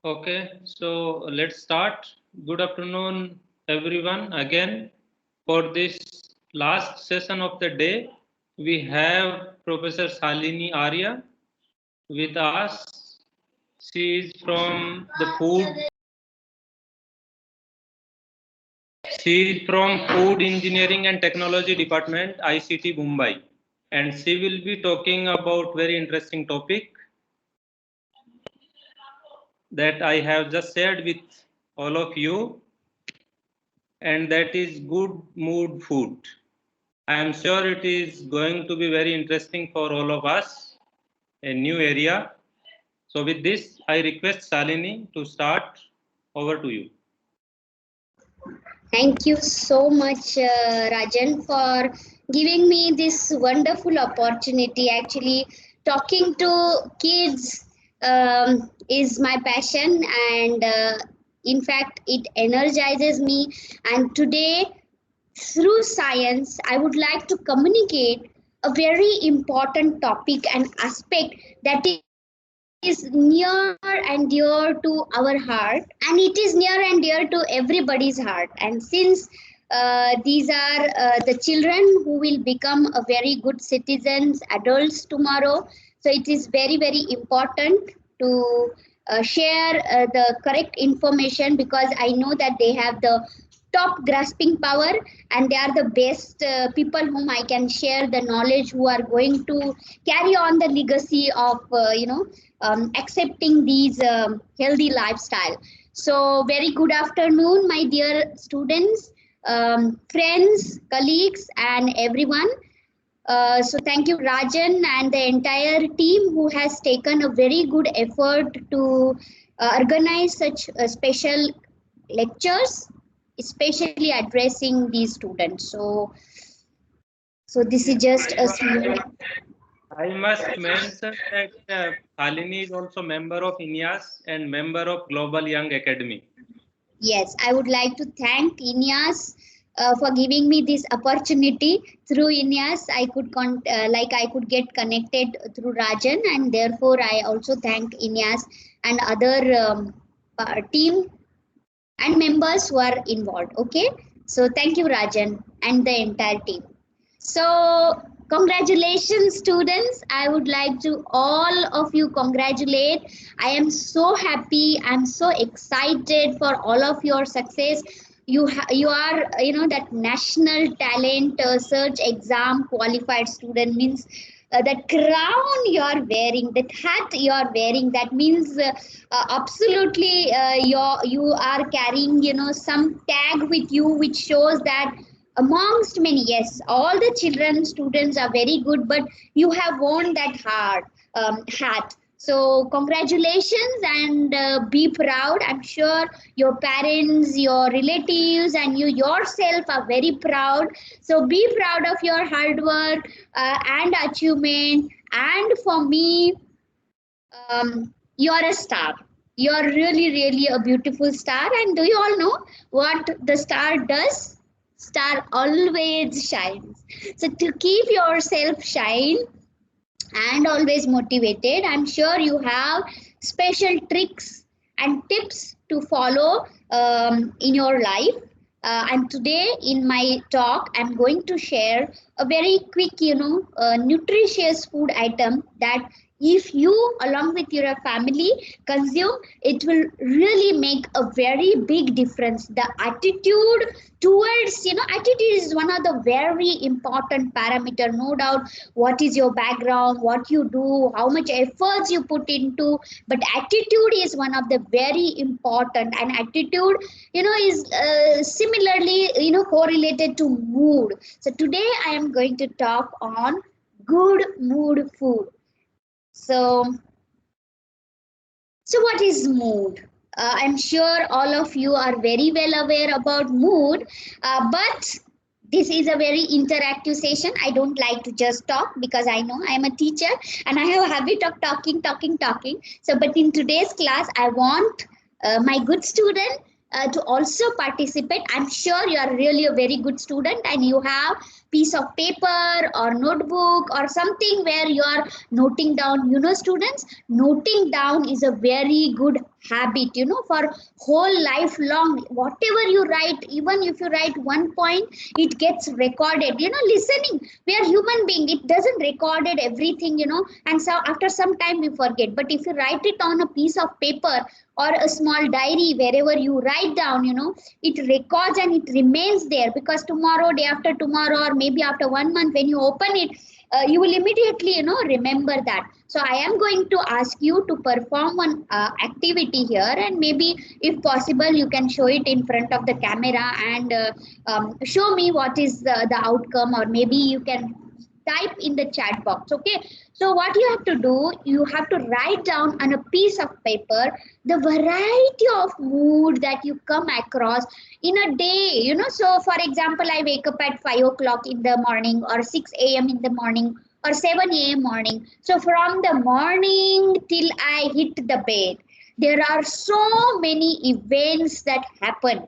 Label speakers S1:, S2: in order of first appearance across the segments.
S1: Okay, so let's start. Good afternoon, everyone. Again, for this last session of the day, we have Professor Shalini Arya with us. She is from the food. She is from Food Engineering and Technology Department, ICT Mumbai, and she will be talking about very interesting topic that I have just shared with all of you, and that is good mood food. I am sure it is going to be very interesting for all of us, a new area. So with this, I request Shalini to start. Over to you.
S2: Thank you so much, Rajan, for giving me this wonderful opportunity. Actually, talking to kids is my passion, and in fact, it energizes me. And today, through science, I would like to communicate a very important topic and aspect that is near and dear to our heart, and it is near and dear to everybody's heart. And since these are the children who will become a very good citizens, adults tomorrow, so it is very, very important to share the correct information, because I know that they have the top grasping power, and they are the best people whom I can share the knowledge, who are going to carry on the legacy of accepting these healthy lifestyle. So very good afternoon, my dear students, friends, colleagues, and everyone. So thank you, Rajan, and the entire team who has taken a very good effort to organize such special lectures, especially addressing these students. So this is just a small.
S1: I must mention that Shalini is also member of INEAS and member of Global Young Academy.
S2: Yes, I would like to thank INEAS for giving me this opportunity. Through INEAS, I could get connected through Rajan, and therefore I also thank INEAS and other team and members who are involved. Okay, so thank you, Rajan, and the entire team. So congratulations, students. I would like to all of you congratulate. I am so happy. I'm so excited for all of your success. You are that national talent search exam qualified student, means that crown you are wearing, that hat you are wearing, that means absolutely you are carrying some tag with you, which shows that amongst many, yes, all the children students are very good, but you have worn that hat. So congratulations, and be proud. I'm sure your parents, your relatives, and you yourself are very proud. So be proud of your hard work and achievement. And for me, you're a star. You're really, really a beautiful star. And do you all know what the star does? Star always shines. So to keep yourself shine and always motivated, I'm sure you have special tricks and tips to follow in your life. And today in my talk, I'm going to share a very quick, nutritious food item that if you along with your family consume, it will really make a very big difference. The attitude towards, attitude is one of the very important parameter, no doubt. What is your background, what you do, how much efforts you put into, but attitude is one of the very important. And attitude is similarly correlated to mood. So today I am going to talk on good mood food. So what is mood? I'm sure all of you are very well aware about mood, but this is a very interactive session. I don't like to just talk, because I know I'm a teacher and I have a habit of talking. So, but in today's class, I want my good student to also participate. I'm sure you are really a very good student, and you have piece of paper or notebook or something where you are noting down. Students, noting down is a very good habit, you know, for whole life long. Whatever you write, even if you write one point, it gets recorded. You know, listening, we are human being, it doesn't recorded everything, you know, and so after some time we forget. But if you write it on a piece of paper or a small diary, wherever you write down, you know, it records and it remains there, because tomorrow, day after tomorrow, or maybe after 1 month, when you open it, you will immediately, you know, remember that. So I am going to ask you to perform one activity here, and maybe if possible you can show it in front of the camera and show me what is the outcome, or maybe you can type in the chat box. Okay, so what you have to do, you have to write down on a piece of paper the variety of mood that you come across in a day, you know. So for example, I wake up at 5 o'clock in the morning, or 6 a.m. in the morning, or 7 a.m. morning. So from the morning till I hit the bed, there are so many events that happen.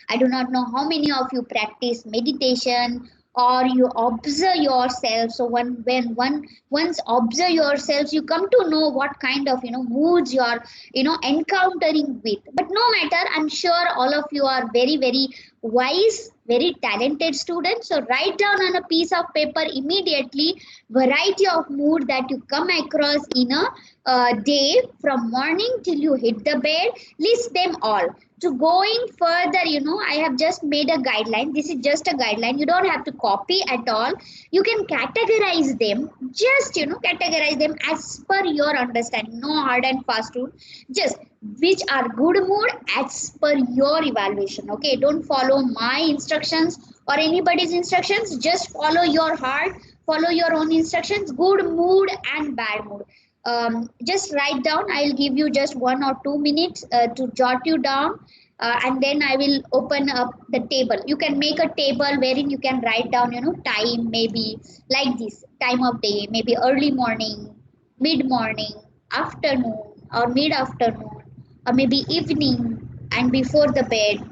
S2: I do not know how many of you practice meditation or you observe yourself. So when one once observe yourselves, you come to know what kind of, you know, moods you are, you know, encountering with. But no matter, I'm sure all of you are very, very wise, very talented students. So write down on a piece of paper immediately variety of mood that you come across in a day, from morning till you hit the bed. List them all. To going further, you know, I have just made a guideline. This is just a guideline. You don't have to copy at all. You can categorize them. Just, you know, categorize them as per your understanding. No hard and fast rule. Just which are good mood as per your evaluation. Okay, don't follow my instructions or anybody's instructions. Just follow your heart. Follow your own instructions. Good mood and bad mood. Just write down. I'll give you just 1 or 2 minutes to jot you down, and then I will open up the table. You can make a table wherein you can write down, you know, time, maybe like this, time of day, maybe early morning, mid morning, afternoon, or mid afternoon, or maybe evening, and before the bed.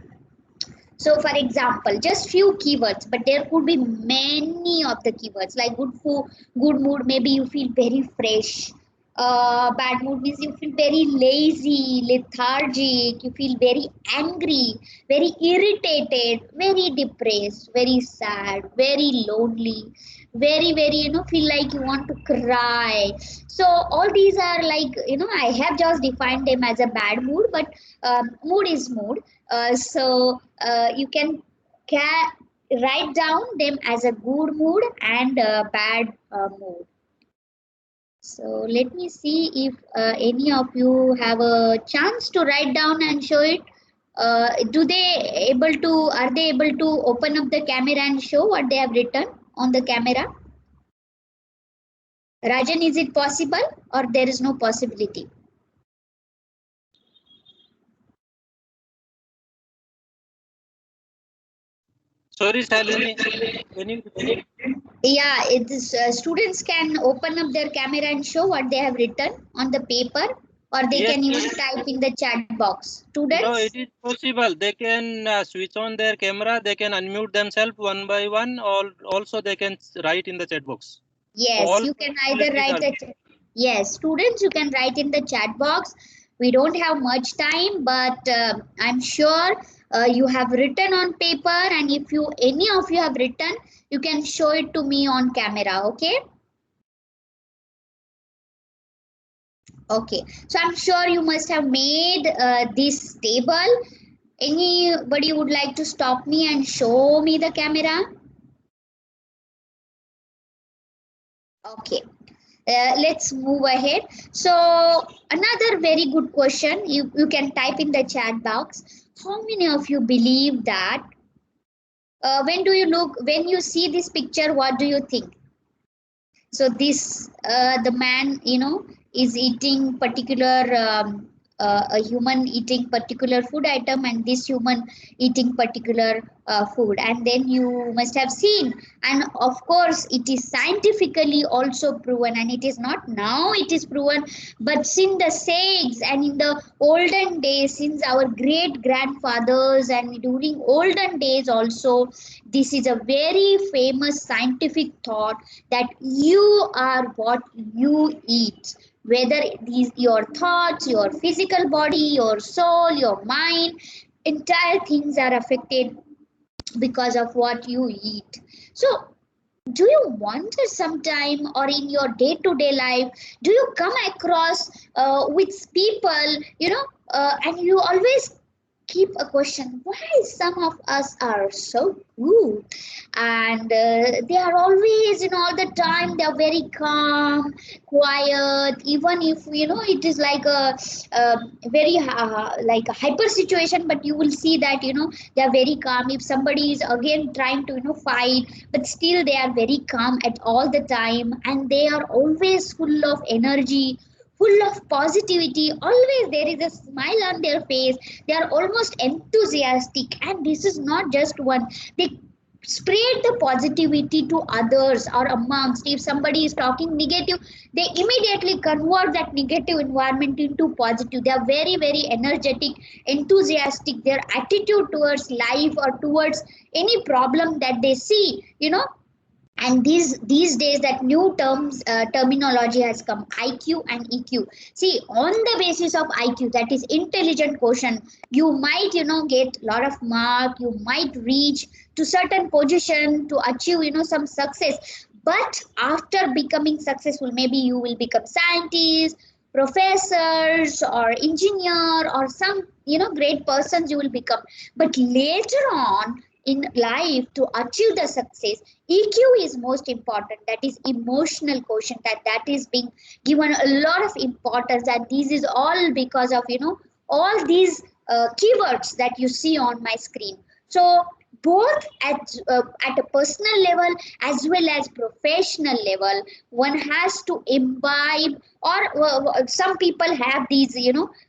S2: So for example, just few keywords, but there could be many of the keywords, like good food, good mood, maybe you feel very fresh. Bad mood means you feel very lazy, lethargic, you feel very angry, very irritated, very depressed, very sad, very lonely, very, very, you know, feel like you want to cry. So all these are like, you know, I have just defined them as a bad mood, but mood is mood. You can write down them as a good mood and a bad mood. So let me see if any of you have a chance to write down and show it. Are they able to open up the camera and show what they have written on the camera? Rajan, is it possible or there is no possibility?
S1: Sorry, Shalini. Can you repeat?
S2: Yeah, it is, students can open up their camera and show what they have written on the paper, or they
S1: Yes,
S2: can even
S1: yes.
S2: type in the chat box.
S1: No,
S2: Students?
S1: it is possible. They can switch on their camera. They can unmute themselves one by one. Also, they can write in the chat box.
S2: Yes,
S1: All
S2: you can either
S1: possibilities
S2: write
S1: are
S2: the yes, students, you can write in the chat box. We don't have much time, but I'm sure you have written on paper, and if you any of you have written, you can show it to me on camera. Okay. Okay, so I'm sure you must have made this table. Anybody would like to stop me and show me the camera? Okay, let's move ahead. So another very good question, you can type in the chat box. How many of you believe that when you see this picture, what do you think? So this the man, you know, is eating particular a human eating particular food item, and this human eating particular food, and then you must have seen, and of course it is scientifically also proven, and it is not now it is proven, but since the sages and in the olden days, since our great grandfathers and during olden days also, this is a very famous scientific thought that you are what you eat. whether these your thoughts, your physical body, your soul, your mind, entire things are affected because of what you eat. So do you wonder sometime, or in your day-to-day life, do you come across with people, and you always keep a question, why some of us are so good, and they are always, all the time they are very calm, quiet, even if it is like a very like a hyper situation, but you will see that they are very calm. If somebody is again trying to fight, but still they are very calm at all the time, and they are always full of energy, full of positivity. Always there is a smile on their face. They are almost enthusiastic, and this is not just one. They spread the positivity to others or amongst. If somebody is talking negative, they immediately convert that negative environment into positive. They are very very energetic, enthusiastic. Their attitude towards life or towards any problem that they see, and these days that new terminology has come, IQ and EQ. See, on the basis of IQ, that is intelligent quotient, you might get a lot of mark, you might reach to certain position to achieve some success. But after becoming successful, maybe you will become scientist, professors, or engineer, or some great persons you will become. But later on in life, to achieve the success, EQ is most important. That is emotional quotient, that is being given a lot of importance. And this is all because of all these keywords that you see on my screen. So both at a personal level as well as professional level, one has to imbibe, or some people have these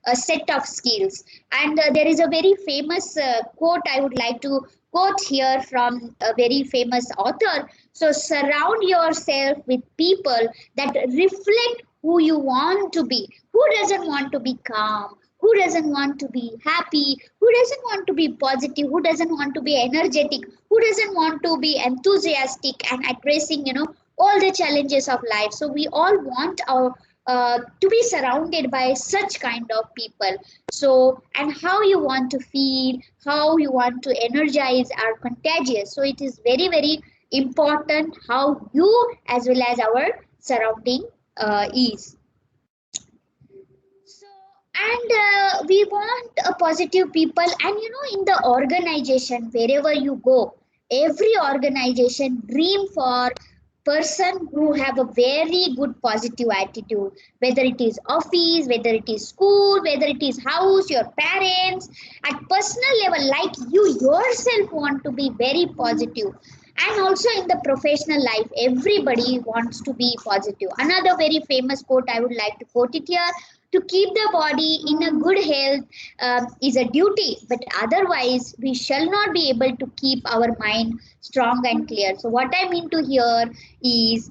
S2: a set of skills. And there is a very famous quote I would like to quote here from a very famous author. So surround yourself with people that reflect who you want to be. Who doesn't want to be calm? Who doesn't want to be happy? Who doesn't want to be positive? Who doesn't want to be energetic? Who doesn't want to be enthusiastic and addressing all the challenges of life? So we all want our to be surrounded by such kind of people. So, and how you want to feel, how you want to energize are contagious. So it is very very important how you as well as our surrounding is. So, and we want a positive people, and in the organization, wherever you go, every organization dream for person who have a very good positive attitude, whether it is office, whether it is school, whether it is house, your parents. At personal level, like you yourself want to be very positive. And also in the professional life, everybody wants to be positive. Another very famous quote, I would like to quote it here: to keep the body in a good health is a duty, but otherwise we shall not be able to keep our mind strong and clear. So what I mean to here is,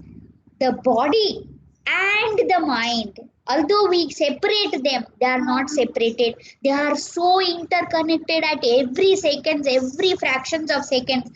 S2: the body and the mind, although we separate them, they are not separated. They are so interconnected at every seconds, every fractions of seconds.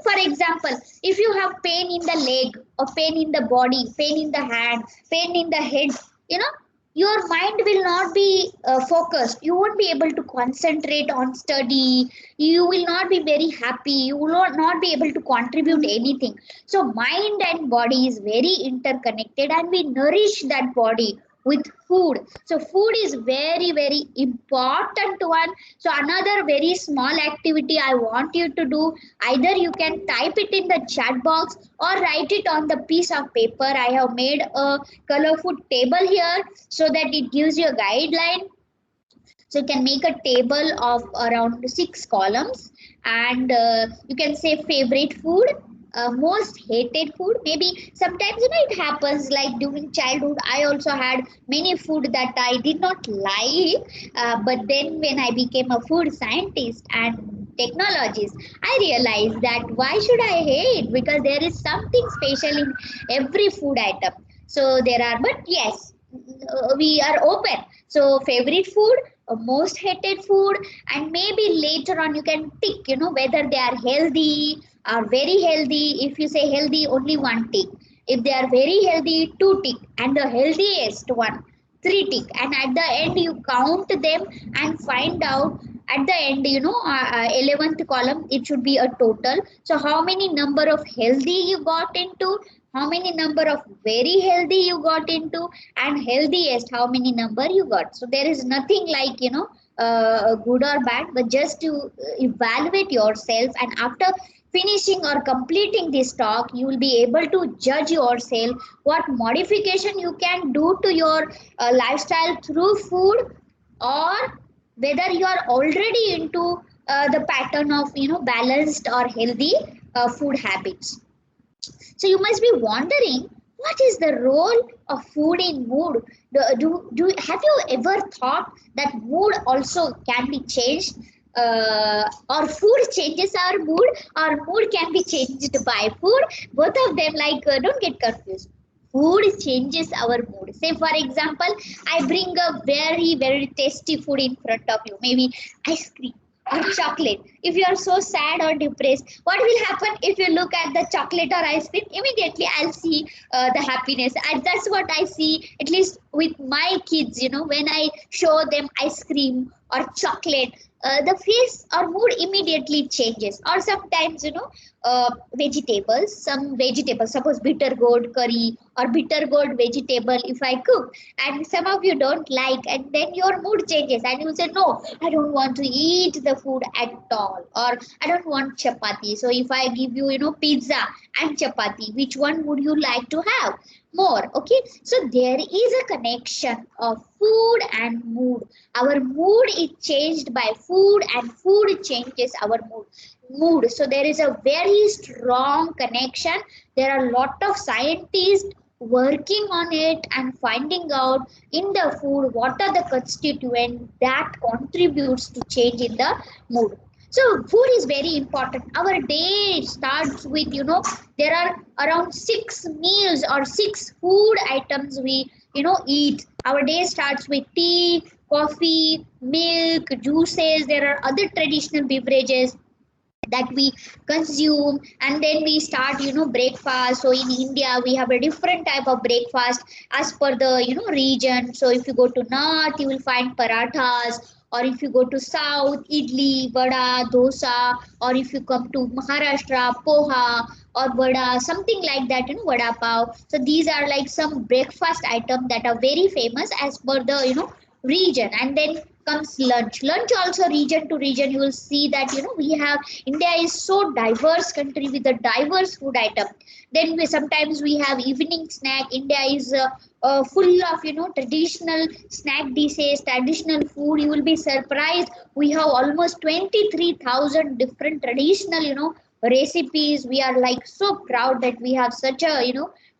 S2: For example, if you have pain in the leg, or pain in the body, pain in the hand, pain in the head, you know your mind will not be focused. You won't be able to concentrate on study. You will not be very happy. You will not be able to contribute anything. So mind and body is very interconnected, and we nourish that body with food. So food is very very important one. So another very small activity I want you to do, either you can type it in the chat box or write it on the piece of paper. I have made a colorful table here so that it gives you a guideline. So you can make a table of around 6 columns, and you can say favorite food, most hated food. Maybe sometimes it happens, like during childhood I also had many food that I did not like, but then when I became a food scientist and technologist, I realized that why should I hate, because there is something special in every food item. So there are, but yes, we are open. So favorite food, most hated food, and maybe later on you can tick, whether they are healthy or very healthy. If you say healthy, only one tick. If they are very healthy, 2 tick, and the healthiest one, 3 tick, and at the end you count them and find out at the end, 11th column, it should be a total. So how many number of healthy you got into, how many number of very healthy you got into, and healthiest how many number you got. So there is nothing like, good or bad, but just to evaluate yourself, and after finishing or completing this talk, you will be able to judge yourself what modification you can do to your lifestyle through food, or whether you are already into the pattern of balanced or healthy food habits. So you must be wondering, what is the role of food in mood? Have you ever thought that mood also can be changed? Or food changes our mood, or mood can be changed by food? Both of them, don't get confused. Food changes our mood. Say for example, I bring a very, very tasty food in front of you, maybe ice cream or chocolate. If you are so sad or depressed, what will happen if you look at the chocolate or ice cream? Immediately I'll see the happiness, and that's what I see, at least with my kids. When I show them ice cream or chocolate, the face or mood immediately changes. Or sometimes, vegetables, some vegetables, suppose bitter gourd curry or bitter gourd vegetable, if I cook and some of you don't like, and then your mood changes and you say, no, I don't want to eat the food at all, or I don't want chapati. So if I give you, pizza and chapati, which one would you like to have more? Okay, so there is a connection of food and mood. Our mood is changed by food, and food changes our mood. So there is a very strong connection. There are a lot of scientists working on it and finding out in the food what are the constituents that contributes to change in the mood. So food is very important. Our day starts with, there are around 6 meals or 6 food items we, eat. Our day starts with tea, coffee, milk, juices. There are other traditional beverages that we consume, and then we start, breakfast. So in India we have a different type of breakfast as per the, region. So if you go to north, you will find parathas, or if you go to south, idli, vada, dosa, or if you come to Maharashtra, poha or vada, something like that, vada pav. So these are like some breakfast items that are very famous as per the, region. And then comes lunch also, region to region you will see that, we have, India is so diverse country with a diverse food item. Then sometimes we have evening snack. India is full of, traditional snack dishes, traditional food. You will be surprised, we have almost 23,000 different traditional, recipes. We are like so proud that we have such a,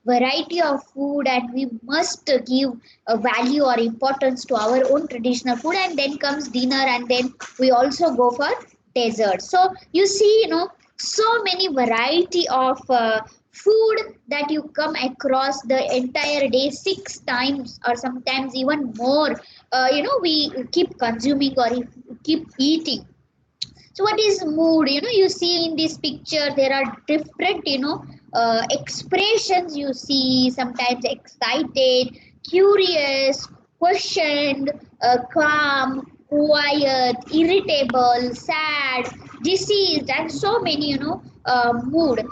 S2: variety of food, and we must give a value or importance to our own traditional food. And then comes dinner, and then we also go for dessert. So you see, so many variety of food that you come across the entire day, 6 times or sometimes even more. We keep consuming or keep eating. So what is mood? You see in this picture, there are different, expressions you see, sometimes excited, curious, questioned, calm, quiet, irritable, sad, diseased, and so many, mood.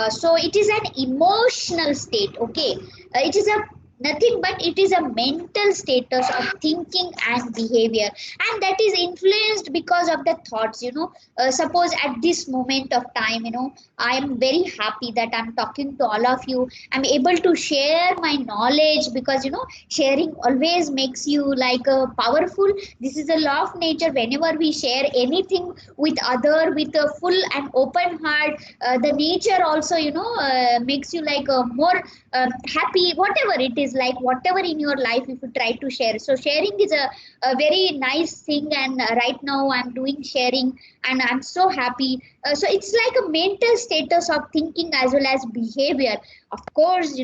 S2: So it is an emotional state, okay? It is a nothing but it is a mental status of thinking and behavior, and that is influenced because of the thoughts. Suppose at this moment of time, I am very happy that I'm talking to all of you. I'm able to share my knowledge, because sharing always makes you like powerful. This is a law of nature. Whenever we share anything with other with a full and open heart, the nature also makes you like more happy, whatever it is, like whatever in your life, if you try to share. So sharing is a very nice thing, and right now I'm doing sharing and I'm so happy. So it's like a mental status of thinking as well as behavior. Of course,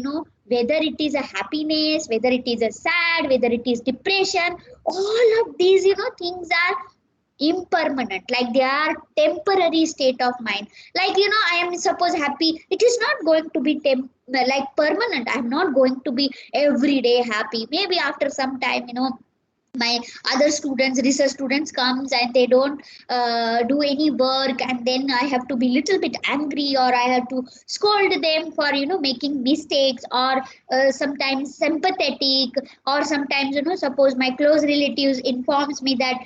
S2: whether it is a happiness, whether it is a sad, whether it is depression, all of these things are impermanent, like they are temporary state of mind. Like, I am suppose happy, it is not going to be like permanent. I'm not going to be every day happy. Maybe after some time, my other students, research students comes and they don't do any work, and then I have to be little bit angry, or I have to scold them for making mistakes, or sometimes sympathetic, or sometimes suppose my close relatives informs me that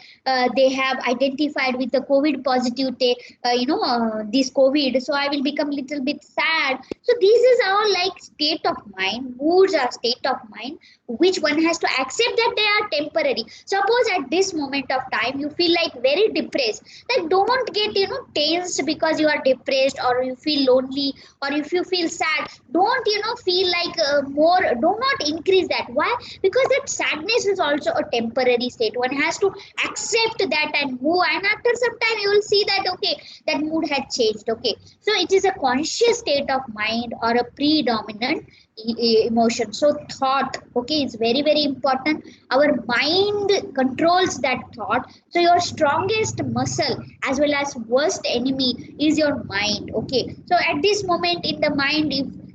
S2: they have identified with the COVID positive this COVID, so I will become little bit sad. So this is our like state of mind. Moods are state of mind, which one has to accept that they are temporary. Suppose at this moment of time you feel like very depressed, like don't get tensed because you are depressed, or you feel lonely, or if you feel sad, don't feel like more, do not increase that. Why? Because that sadness is also a temporary state. One has to accept that and move, and after some time you will see that okay, that mood had changed. Okay, so it is a conscious state of mind or a predominant emotion. So thought, okay, is very very important. Our mind controls that thought. So your strongest muscle as well as worst enemy is your mind. Okay, so at this moment in the mind,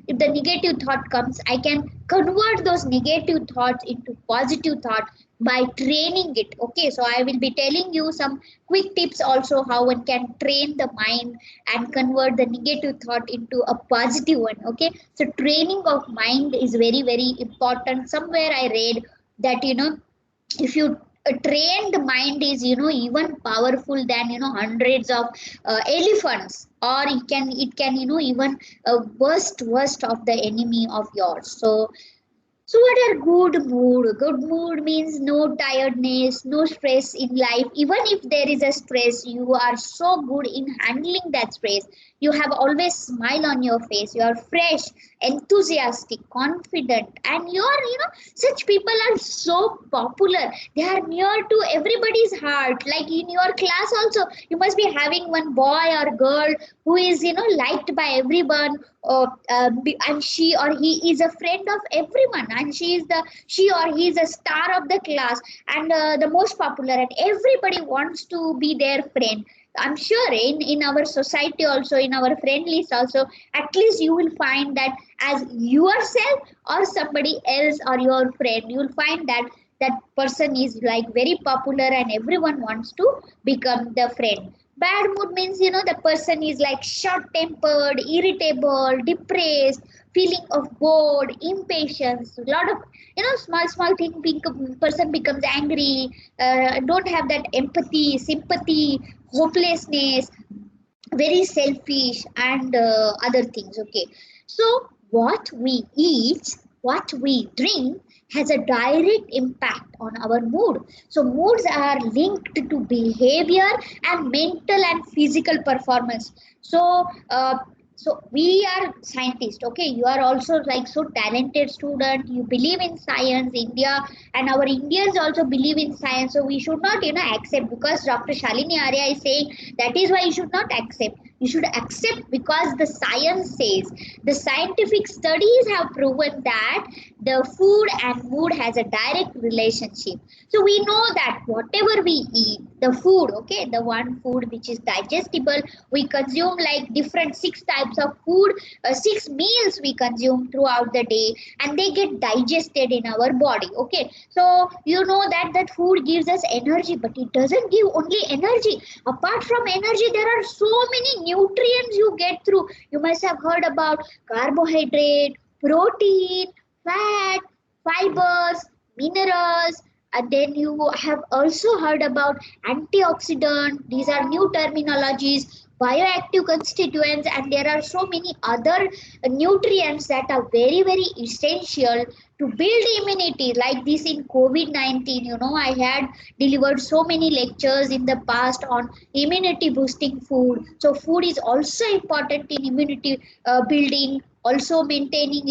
S2: if the negative thought comes, I can convert those negative thoughts into positive thought by training it. Okay, so I will be telling you some quick tips also how one can train the mind and convert the negative thought into a positive one. Okay, so training of mind is very very important. Somewhere I read that if you train the mind is even powerful than hundreds of elephants, or it can even worst of the enemy of yours. So what are good mood? Good mood means no tiredness, no stress in life. Even if there is a stress, you are so good in handling that stress. You have always smile on your face. You are fresh, enthusiastic, confident, and you are, such people are so popular. They are near to everybody's heart. Like in your class also, you must be having one boy or girl who is, liked by everyone, and she or he is a friend of everyone, and she or he is a star of the class, and the most popular, and everybody wants to be their friend. I'm sure in our society also, in our friend list also, at least you will find that as yourself or somebody else or your friend, you will find that that person is like very popular and everyone wants to become the friend. Bad mood means the person is like short tempered, irritable, depressed, feeling of bored, impatience, a lot of small thing, person becomes angry, don't have that empathy, sympathy, hopelessness, very selfish, and other things. Okay, so what we eat, what we drink has a direct impact on our mood. So moods are linked to behavior and mental and physical performance. So we are scientists. Okay, you are also like so talented student, you believe in science. India and our Indians also believe in science, so we should not accept because Dr. Shalini Arya is saying. That is why you should not accept. You should accept because the science says. The scientific studies have proven that the food and mood has a direct relationship. So we know that whatever we eat, the food, okay, the one food which is digestible, we consume like different 6 types of food, 6 meals we consume throughout the day, and they get digested in our body. Okay, so you know that that food gives us energy, but it doesn't give only energy. Apart from energy, there are so many nutrients you get through. You must have heard about carbohydrate, protein, fat, fibers, minerals, and then you have also heard about antioxidant. These are new terminologies, bioactive constituents, and there are so many other nutrients that are very very essential to build immunity. Like this in COVID-19, I had delivered so many lectures in the past on immunity boosting food. So food is also important in immunity building, also maintaining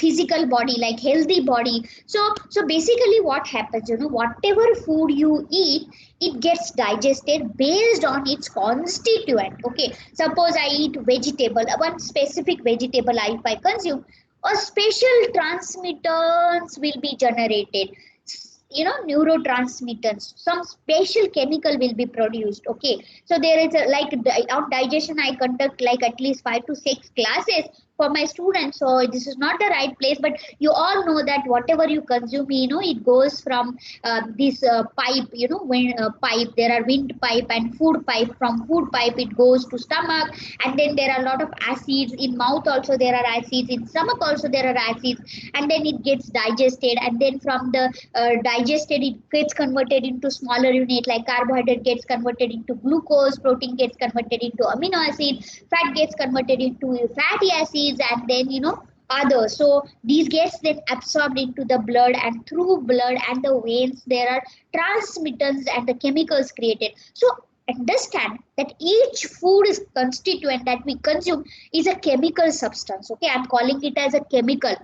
S2: physical body, like healthy body. So basically what happens, whatever food you eat, it gets digested based on its constituent. Okay, suppose I eat vegetable, one specific vegetable, if I consume, a special transmitters will be generated. neurotransmitters, some special chemical will be produced. Okay, so there is a, like of digestion I conduct like at least 5 to 6 classes for my students, so this is not the right place, but you all know that whatever you consume, it goes from this pipe, when pipe, there are wind pipe and food pipe. From food pipe it goes to stomach, and then there are a lot of acids in mouth, also there are acids in stomach, also there are acids, and then it gets digested, and then from the digested it gets converted into smaller unit, like carbohydrate gets converted into glucose, protein gets converted into amino acid, fat gets converted into fatty acids, and then others. So these gets then absorbed into the blood, and through blood and the veins there are transmitters and the chemicals created. So understand that each food is constituent that we consume is a chemical substance. Okay, I'm calling it as a chemical.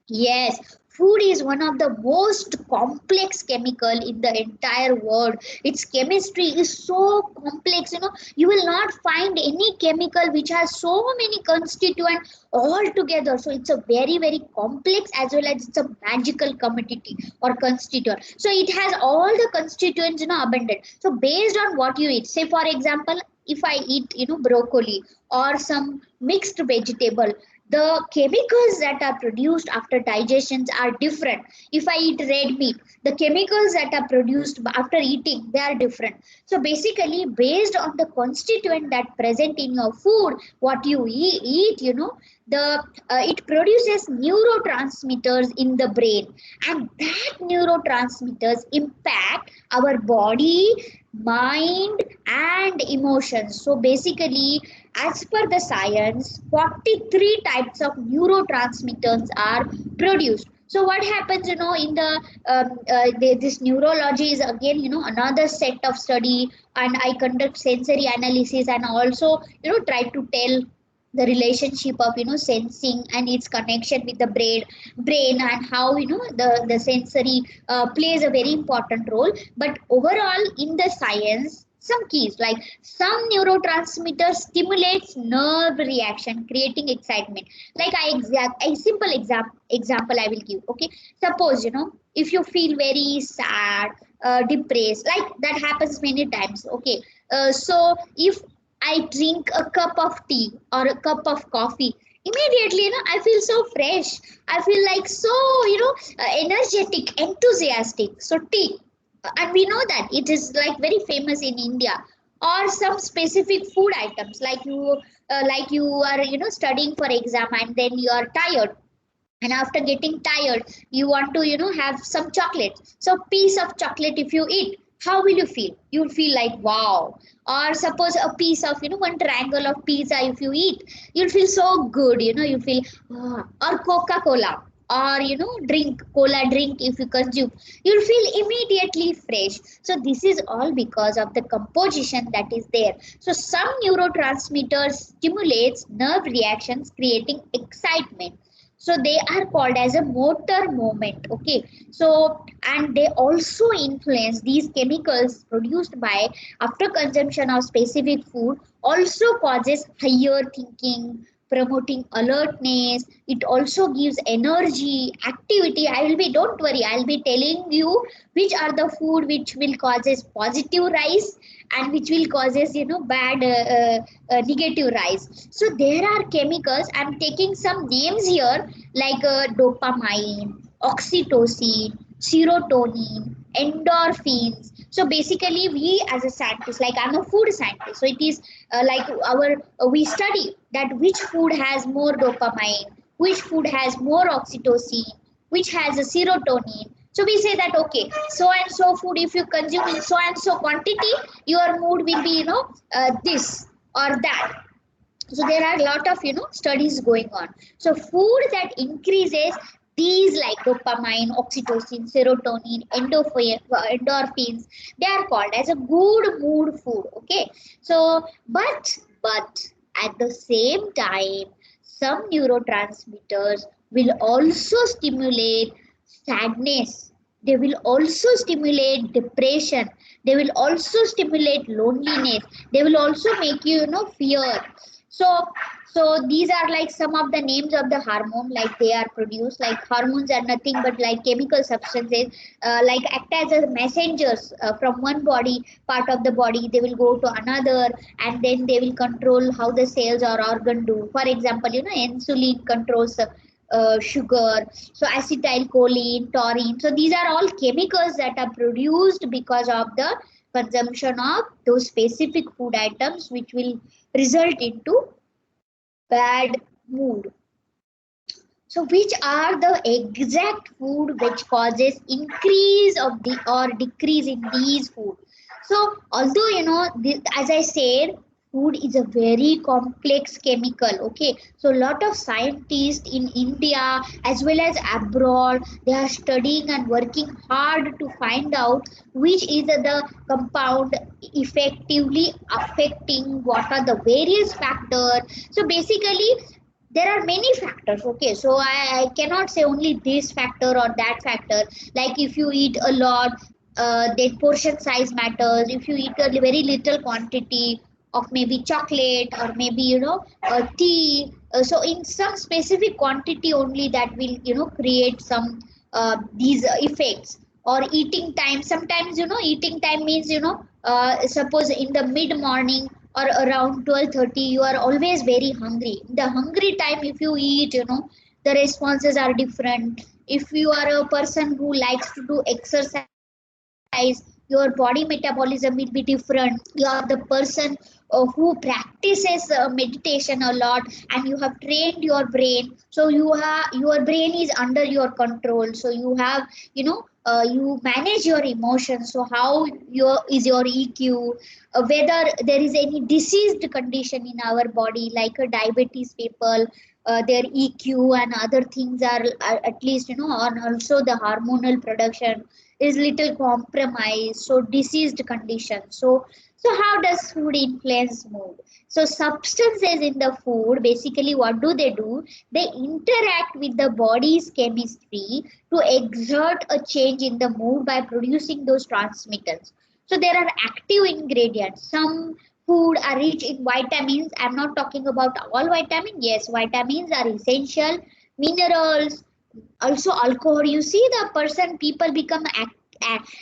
S2: Yes, food is one of the most complex chemical in the entire world. Its chemistry is so complex, you will not find any chemical which has so many constituents all together. So it's a very, very complex, as well as it's a magical commodity or constituent. So it has all the constituents, abundant. So based on what you eat, say for example, if I eat, broccoli or some mixed vegetable, the chemicals that are produced after digestions are different. If I eat red meat, the chemicals that are produced after eating, they are different. So basically, based on the constituent that present in your food, what you eat, it produces neurotransmitters in the brain, and that neurotransmitters impact our body, mind, and emotions. So basically, as per the science, 43 types of neurotransmitters are produced. So what happens, in this neurology is again, another set of study, and I conduct sensory analysis, and also, try to tell the relationship of, sensing and its connection with the brain, and how, the sensory plays a very important role. But overall, in the science, some keys like some neurotransmitters stimulates nerve reaction, creating excitement. Like a simple example I will give. Okay, suppose, if you feel very sad, depressed, like that happens many times. Okay, so if I drink a cup of tea or a cup of coffee, immediately, I feel so fresh. I feel like so, energetic, enthusiastic. So tea, and we know that it is like very famous in India. Or some specific food items, like you are, studying for exam, and then you are tired, and after getting tired you want to, have some chocolate. So piece of chocolate if you eat, how will you feel? You'll feel like wow. Or suppose a piece of, one triangle of pizza if you eat, you'll feel so good, you feel or Coca-Cola, or drink cola drink if you consume, you'll feel immediately fresh. So this is all because of the composition that is there. So some neurotransmitters stimulates nerve reactions, creating excitement. So they are called as a motor movement. Okay, so and they also influence, these chemicals produced by after consumption of specific food also causes higher thinking, promoting alertness. It also gives energy, activity. I will be, don't worry, I'll be telling you which are the food which will causes positive rise, and which will causes, bad negative rise. So there are chemicals, I'm taking some names here, like dopamine, oxytocin, serotonin, endorphins. So basically, we as a scientist, like I'm a food scientist, so it is like we study that which food has more dopamine, which food has more oxytocin, which has a serotonin. So we say that okay, so and so food if you consume in so and so quantity, your mood will be, this or that. So there are a lot of, studies going on. So food that increases these, like dopamine, oxytocin, serotonin, endorphins, they are called as a good mood food. Okay, so but at the same time, some neurotransmitters will also stimulate sadness. They will also stimulate depression. They will also stimulate loneliness. They will also make you, fear. So these are like some of the names of the hormone, like they are produced. Like hormones are nothing but like chemical substances, like act as a messengers from one body part of the body. They will go to another, and then they will control how the cells or organ do. For example, insulin controls sugar. So acetylcholine, taurine. So these are all chemicals that are produced because of the consumption of those specific food items, which will result into bad mood. So which are the exact food which causes increase of the or decrease in these food? So although as I said, food is a very complex chemical. Okay, so a lot of scientists in India as well as abroad, they are studying and working hard to find out which is the compound effectively affecting what are the various factors. So basically there are many factors. Okay, so I cannot say only this factor or that factor. Like if you eat a lot, then portion size matters. If you eat a very little quantity of maybe chocolate or maybe tea, so in some specific quantity only, that will create some these effects. Or eating time, sometimes eating time means suppose in the mid morning or around 12:30 you are always very hungry. The hungry time, if you eat, the responses are different. If you are a person who likes to do exercise, your body metabolism will be different. You are the person who practices meditation a lot, and you have trained your brain, so your brain is under your control. So you have you manage your emotions. So how your EQ, whether there is any diseased condition in our body, like a diabetes people, their EQ and other things are at least, and also the hormonal production is little compromised. So diseased condition. So how does food influence mood? So substances in the food, basically what do? They interact with the body's chemistry to exert a change in the mood by producing those transmitters. So there are active ingredients. Some food are rich in vitamins. I'm not talking about all vitamins. Yes, vitamins are essential. Minerals, also alcohol. You see, the person, people become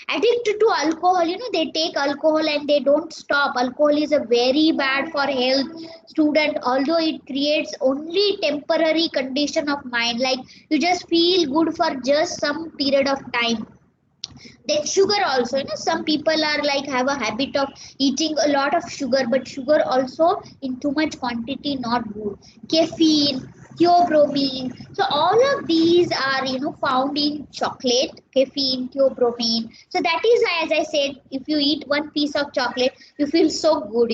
S2: addicted to alcohol. They take alcohol and they don't stop. Alcohol is a very bad for health, student. Although it creates only temporary condition of mind, like you just feel good for just some period of time. Then sugar also, some people are like have a habit of eating a lot of sugar, but sugar also in too much quantity not good. Caffeine, theobromine. So all of these are found in chocolate. Caffeine, theobromine. So that is why, as I said, if you eat one piece of chocolate, you feel so good.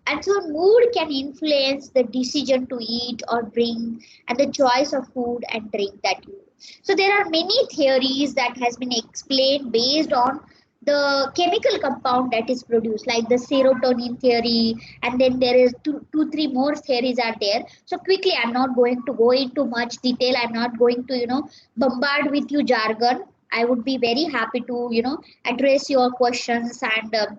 S2: And so mood can influence the decision to eat or drink, and the choice of food and drink that you. So there are many theories that has been explained based on the chemical compound that is produced, like the serotonin theory, and then there is three more theories are there. So quickly, I'm not going to go into much detail. I'm not going to bombard with you jargon. I would be very happy to address your questions and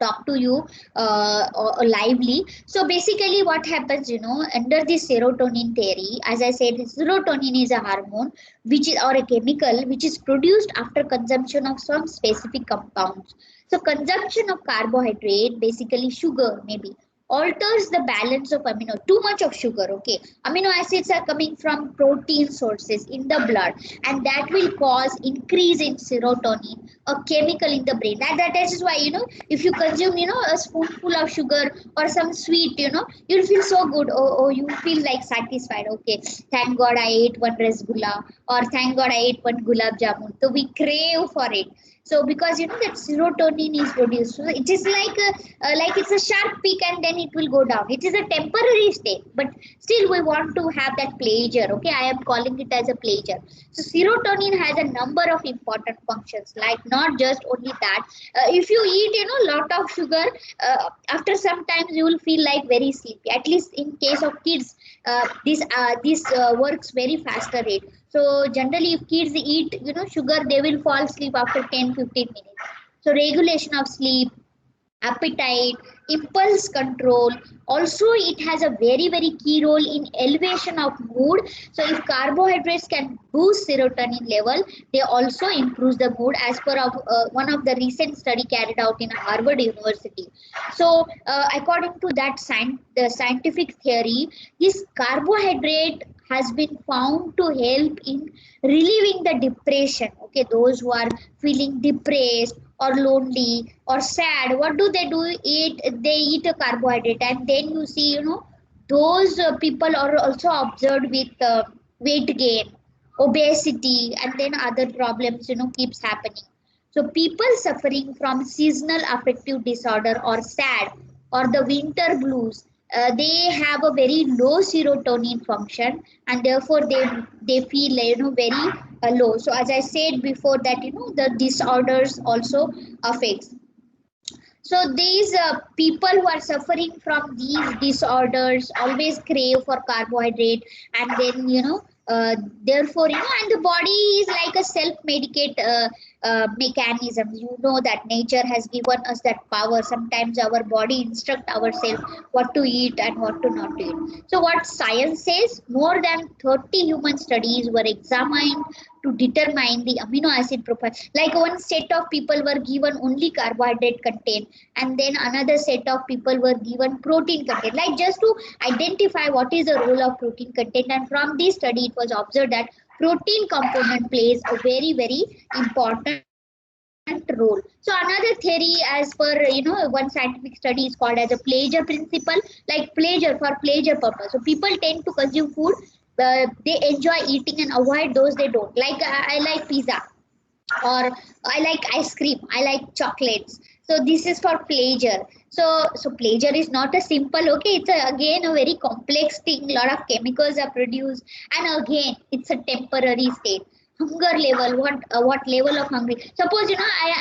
S2: talk to you lively. So basically what happens, under the serotonin theory, as I said, serotonin is a hormone which is, or a chemical, which is produced after consumption of some specific compounds. So consumption of carbohydrate, basically sugar maybe, alters the balance of amino. Too much of sugar, okay, amino acids are coming from protein sources in the blood, and that will cause increase in serotonin, a chemical in the brain. That is why, if you consume a spoonful of sugar or some sweet, you'll feel so good. Oh, you feel like satisfied. Okay, thank God I ate one rasgulla, or thank God I ate one gulab jamun. So we crave for it. So because that serotonin is produced, so it is like it's a sharp peak and then it will go down. It is a temporary state, but still we want to have that pleasure. Okay, I am calling it as a pleasure. So serotonin has a number of important functions, like not just only that. If you eat lot of sugar, after some time you will feel like very sleepy. At least in case of kids, this works very faster rate. So generally, if kids eat sugar, they will fall asleep after 10-15 minutes. So regulation of sleep, appetite, impulse control. Also, it has a very key role in elevation of mood. So if carbohydrates can boost serotonin level, they also improve the mood, as per one of the recent study carried out in Harvard University. So according to that the scientific theory, this carbohydrate has been found to help in relieving the depression. Okay, those who are feeling depressed or lonely or sad, what do? They eat a carbohydrate, and then you see, those people are also observed with weight gain, obesity, and then other problems, keeps happening. So people suffering from seasonal affective disorder or sad or the winter blues, they have a very low serotonin function, and therefore they feel, very low. So as I said before, that the disorders also affects. So these people who are suffering from these disorders always crave for carbohydrate, and then therefore, and the body is like a self-medicate mechanism. You know that nature has given us that power. Sometimes our body instruct ourselves what to eat and what to not to eat. So what science says, more than 30 human studies were examined to determine the amino acid profile. Like one set of people were given only carbohydrate content, and then another set of people were given protein content, like just to identify what is the role of protein content. And from this study, it was observed that protein component plays a very important role. So another theory, as per one scientific study, is called as a pleasure principle, like pleasure for pleasure purpose. So people tend to consume food they enjoy eating and avoid those they don't. Like I like pizza, or I like ice cream, I like chocolates. So this is for pleasure. So pleasure is not a simple, okay, it's again a very complex thing. A lot of chemicals are produced, and again it's a temporary state. Hunger level, what level of hungry? Suppose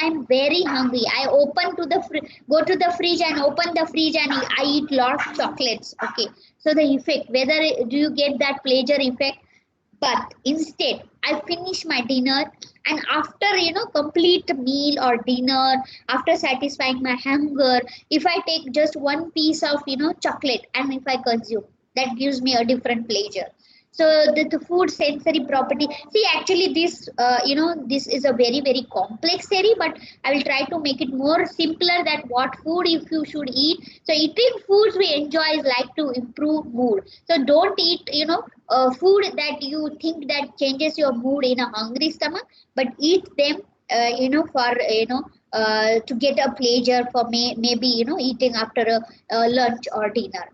S2: I'm very hungry, I open to the go to the fridge and open the fridge, and I eat lot of chocolates. Okay, so the effect, whether do you get that pleasure effect? But instead, I finish my dinner, and after complete meal or dinner, after satisfying my hunger, if I take just one piece of chocolate, and if I consume, that gives me a different pleasure. So the food sensory property, see, actually this this is a very complex theory, but I will try to make it more simpler, that what food if you should eat. So eating foods we enjoy is like to improve mood. So don't eat food that you think that changes your mood in a hungry stomach, but eat them for to get a pleasure, for maybe eating after a lunch or dinner.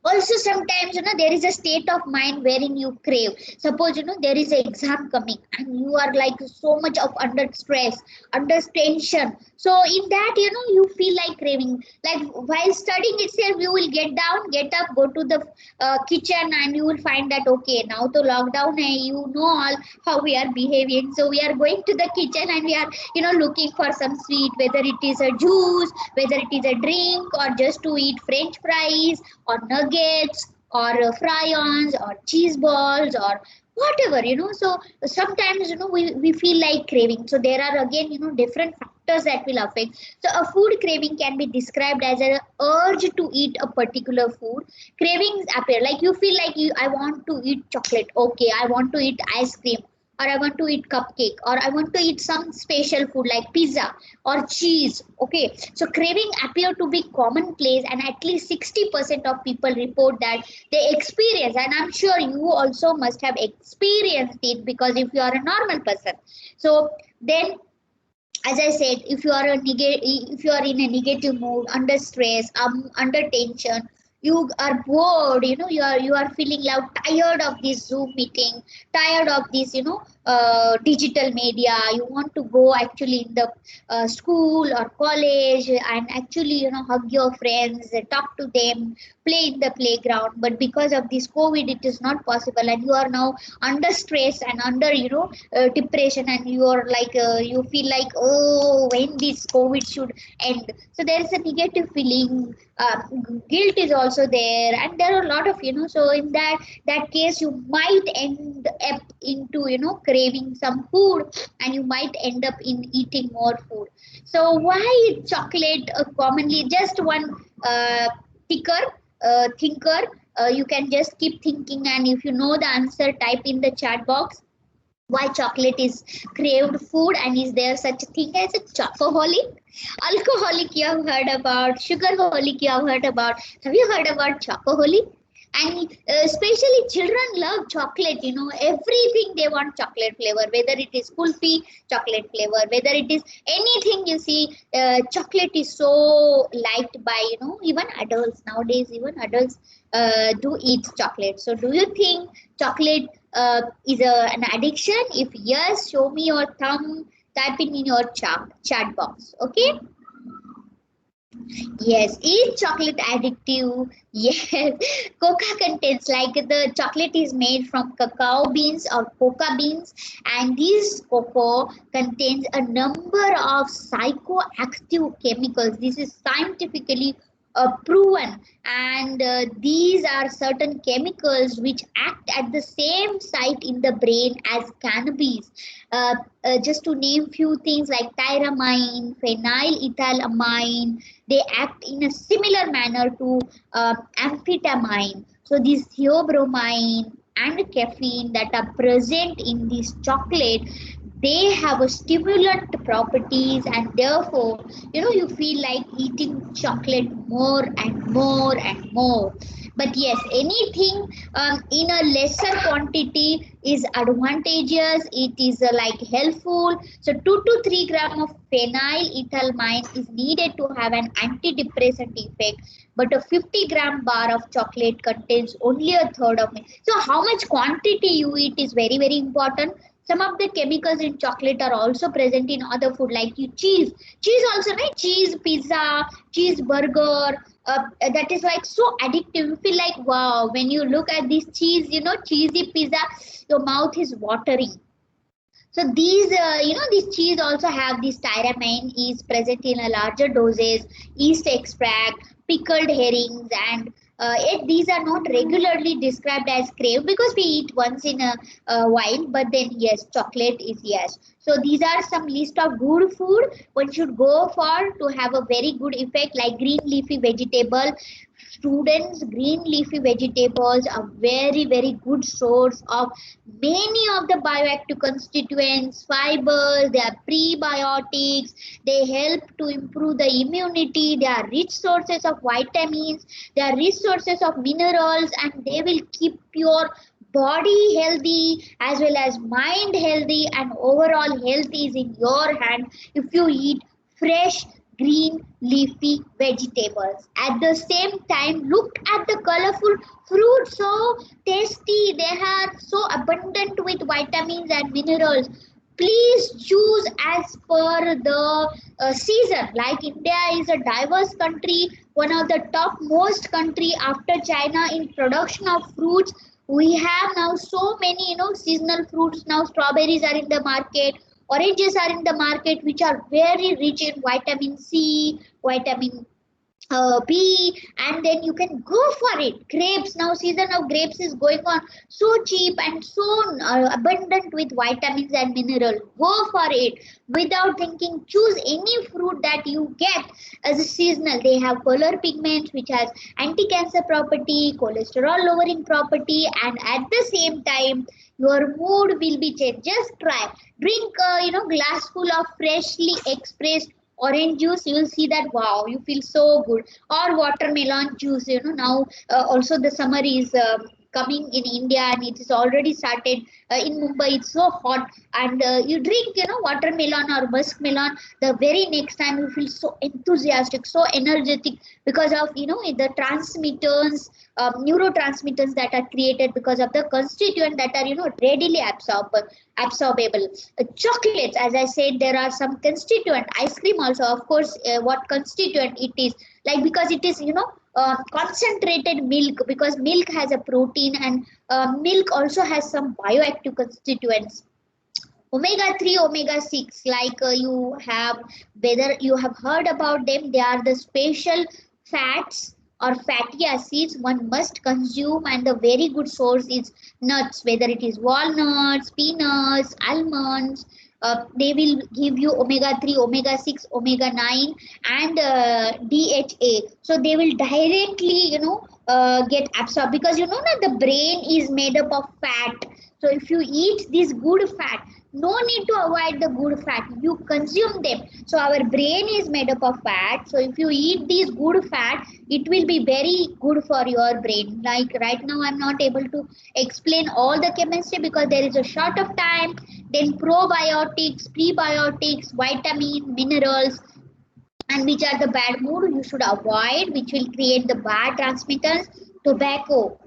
S2: Also sometimes there is a state of mind wherein you crave. Suppose there is an exam coming, and you are like so much of under stress, under tension. So in that you feel like craving, like while studying itself, you will get down, get up, go to the kitchen, and you will find that, okay, now to lockdown, all how we are behaving. So we are going to the kitchen, and we are looking for some sweet, whether it is a juice, whether it is a drink, or just to eat french fries or nuggets or fry-ons or cheese balls or whatever. So sometimes we feel like craving. So there are again different factors that will affect. So a food craving can be described as an urge to eat a particular food. Cravings appear like you feel like I want to eat chocolate, okay, I want to eat ice cream, or I want to eat cupcake, or I want to eat some special food like pizza or cheese. Okay, so craving appear to be commonplace, and at least 60% of people report that they experience, and I'm sure you also must have experienced it, because if you are a normal person. So then, as I said, if you are if you are in a negative mood, under stress, under tension, you are bored, you are feeling like tired of this Zoom meeting, tired of this digital media. You want to go actually in the school or college, and actually hug your friends, talk to them, play in the playground. But because of this COVID, it is not possible, and you are now under stress and under depression, and you are like you feel like, oh, when this COVID should end. So there is a negative feeling. Guilt is also there, and there are a lot of so in that case, you might end up into, you know, craving some food, and you might end up in eating more food. So why chocolate commonly? Just one thinker, you can just keep thinking, and if you know the answer, type in the chat box. Why chocolate is craved food, and is there such a thing as a chocoholic? Alcoholic you have heard about, sugarholic you have heard about. Have you heard about chocoholic? And especially children love chocolate, you know, everything they want chocolate flavor, whether it is kulfi, chocolate flavor, whether it is anything you see, chocolate is so liked by, you know, even adults nowadays. Even adults do eat chocolate. So do you think chocolate is an addiction? If yes, show me your thumb, type in your chat box. Okay. Yes, is chocolate addictive? Yes, coca contains, like the chocolate is made from cacao beans or coca beans, and this cocoa contains a number of psychoactive chemicals. This is scientifically proven, and these are certain chemicals which act at the same site in the brain as cannabis. Just to name few things like tyramine, phenylethylamine, they act in a similar manner to amphetamine. So this theobromine and caffeine that are present in this chocolate, they have a stimulant properties, and therefore, you know, you feel like eating chocolate more and more and more. But yes, anything in a lesser quantity is advantageous. It is like helpful. So 2 to 3 gram of phenylethylamine is needed to have an antidepressant effect, but a 50-gram bar of chocolate contains only a third of it. So how much quantity you eat is very, very important. Some of the chemicals in chocolate are also present in other food, like you cheese also, right? Cheese pizza, cheeseburger, that is like so addictive. You feel like, wow, when you look at this cheese, you know, cheesy pizza, your mouth is watering. So these, this cheese also have this tyramine is present in a larger doses, yeast extract, pickled herrings, and yet these are not regularly described as crave because we eat once in a while. But then yes, chocolate is yes. So these are some list of good food one should go for to have a very good effect, like green leafy vegetable. Students, green leafy vegetables are very, very good source of many of the bioactive constituents, fibers. They are prebiotics. They help to improve the immunity. They are rich sources of vitamins. They are rich sources of minerals, and they will keep your body healthy as well as mind healthy, and overall health is in your hand if you eat fresh green leafy vegetables. At the same time, look at the colorful fruit, so tasty. They are so abundant with vitamins and minerals. Please choose as per the season. Like India is a diverse country, one of the top most country after China in production of fruits. We have now so many, you know, seasonal fruits. Now strawberries are in the market, oranges are in the market, which are very rich in vitamin C, vitamin B, and then you can go for it. Grapes, now season of grapes is going on, so cheap and so abundant with vitamins and minerals. Go for it without thinking. Choose any fruit that you get as a seasonal. They have color pigments which has anti-cancer property, cholesterol lowering property, and at the same time your mood will be changed. Just try, drink glass full of freshly expressed orange juice. You will see that, wow, you feel so good. Or watermelon juice, now also the summer is coming in India, and it is already started in Mumbai. It's so hot, and you drink watermelon or muskmelon, the very next time you feel so enthusiastic, so energetic, because of the transmitters, neurotransmitters that are created because of the constituent that are readily absorbable. Chocolates, as I said, there are some constituent. Ice cream also, of course, what constituent it is, like, because it is concentrated milk, because milk has a protein, and milk also has some bioactive constituents. Omega 3, omega 6, like whether you have heard about them, they are the special fats or fatty acids one must consume, and the very good source is nuts, whether it is walnuts, peanuts, almonds. They will give you omega 3, omega 6, omega 9, and DHA. So they will directly, get absorbed, because the brain is made up of fat. So if you eat this good fat, no need to avoid the good fat, you consume them. So our brain is made up of fat, so if you eat these good fat, it will be very good for your brain. Like right now I'm not able to explain all the chemistry because there is a short of time. Then probiotics, prebiotics, vitamin, minerals, and which are the bad mood you should avoid, which will create the bad transmitters. Tobacco,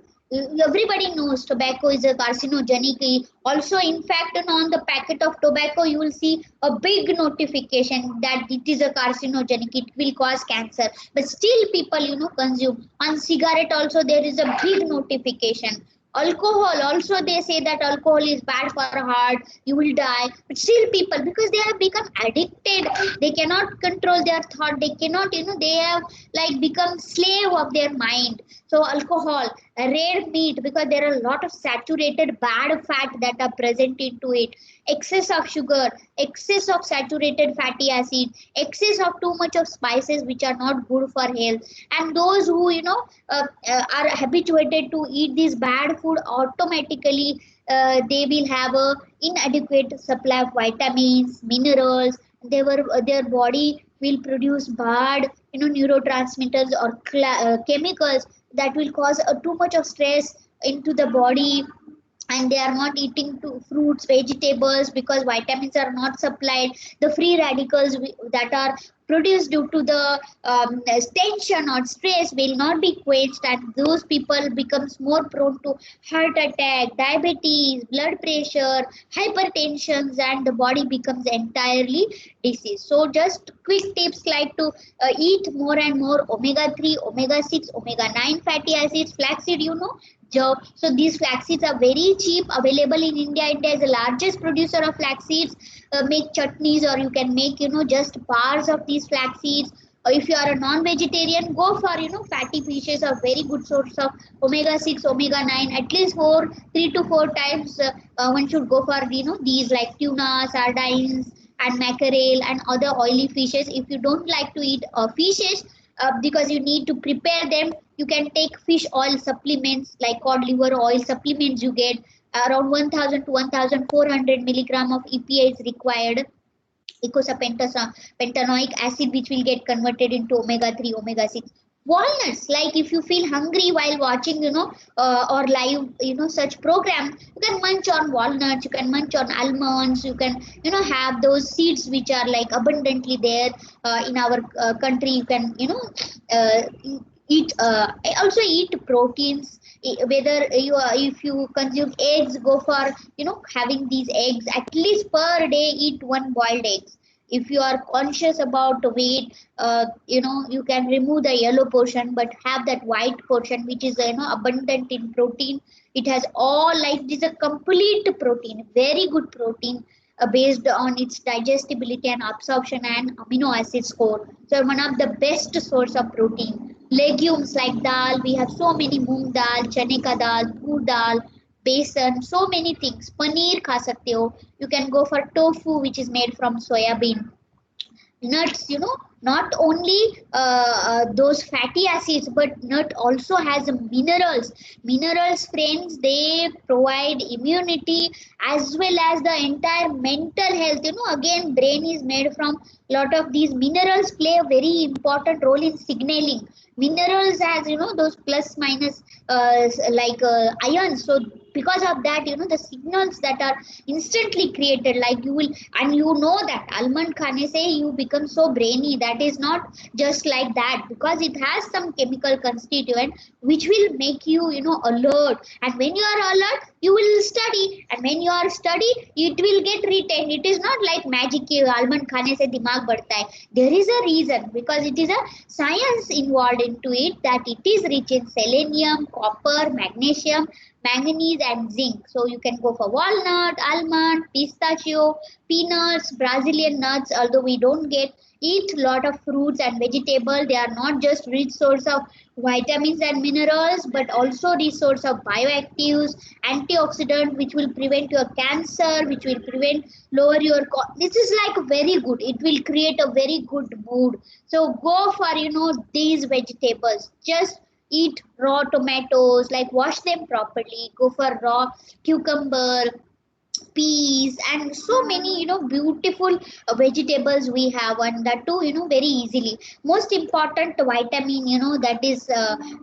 S2: everybody knows tobacco is a carcinogenic. Also, in fact, on the packet of tobacco you will see a big notification that it is a carcinogenic, it will cause cancer, but still people consume. On cigarette also there is a big notification. Alcohol also, they say that alcohol is bad for heart, you will die, but still people, because they have become addicted, they cannot control their thought, they cannot, they have like become slave of their mind. So alcohol, red meat, because there are a lot of saturated bad fat that are present into it, excess of sugar, excess of saturated fatty acid, excess of too much of spices which are not good for health. And those who are habituated to eat this bad food, automatically they will have a inadequate supply of vitamins, minerals. Their body will produce bad neurotransmitters or chemicals that will cause too much of stress into the body. And they are not eating fruits, vegetables, because vitamins are not supplied. The free radicals that are produced due to the tension or stress will not be quenched, and those people becomes more prone to heart attack, diabetes, blood pressure, hypertensions, and the body becomes entirely disease. So just quick tips like to eat more and more omega 3, omega 6, omega 9 fatty acids, flaxseed, so these flax seeds are very cheap, available in India. India is the largest producer of flax seeds. Make chutneys, or you can make just bars of these flax seeds. Or if you are a non-vegetarian, go for fatty fishes, are very good source of omega 6, omega 9. At least 3 to 4 times one should go for these like tuna, sardines, and mackerel and other oily fishes. If you don't like to eat fishes, because you need to prepare them, you can take fish oil supplements like cod liver oil supplements. You get around 1000 to 1400 milligram of EPA is required, pentanoic acid, which will get converted into omega 3, omega 6. Walnuts, like if you feel hungry while watching or live such program, you can munch on walnuts, you can munch on almonds, you can have those seeds which are like abundantly there in our country. You can uh, eat also eat proteins. Whether if you consume eggs, go for having these eggs at least per day. Eat one boiled eggs. If you are conscious about weight, you can remove the yellow portion but have that white portion, which is abundant in protein. It has all, like, it is a complete protein, very good protein, based on its digestibility and absorption and amino acid score. So one of the best source of protein. Legumes like dal, we have so many: moong dal, chane ka dal, tur dal, besan, so many things. Paneer kha sakte ho. You can go for tofu, which is made from soya bean. Nuts, not only those fatty acids, but nut also has minerals, friends. They provide immunity as well as the entire mental health. Again, brain is made from lot of these minerals, play a very important role in signaling. Minerals has those plus minus like ions. So because of that, the signals that are instantly created, like you will, and that almond khane se you become so brainy. That is not just like that, because it has some chemical constituent which will make you alert. And when you are alert, you will study, and when you are study, it will get retained. It is not like magic ki almond khane se dimag badhta hai. There is a reason, because it is a science involved into it, that it is rich in selenium, copper, magnesium, manganese, and zinc. So you can go for walnut, almond, pistachio, peanuts, Brazilian nuts, although we don't get Eat lot of fruits and vegetables. They are not just rich source of vitamins and minerals, but also rich source of bioactives, antioxidant, which will prevent your cancer, which will prevent lower your this is like very good. It will create a very good mood. So go for these vegetables. Just eat raw tomatoes, like wash them properly. Go for raw cucumber, peas, and so many beautiful vegetables we have, and that too very easily. Most important vitamin that is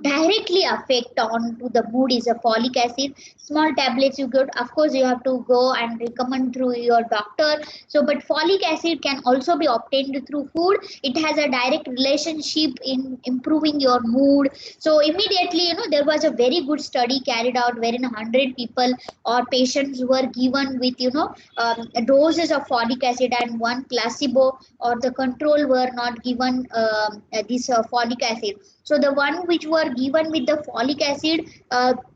S2: directly affect on to the mood is a folic acid. Small tablets you get, of course you have to go and recommend through your doctor. So but folic acid can also be obtained through food. It has a direct relationship in improving your mood. So immediately there was a very good study carried out wherein 100 people or patients were given with doses of folic acid, and one placebo or the control were not given this folic acid. So the one which were given with the folic acid,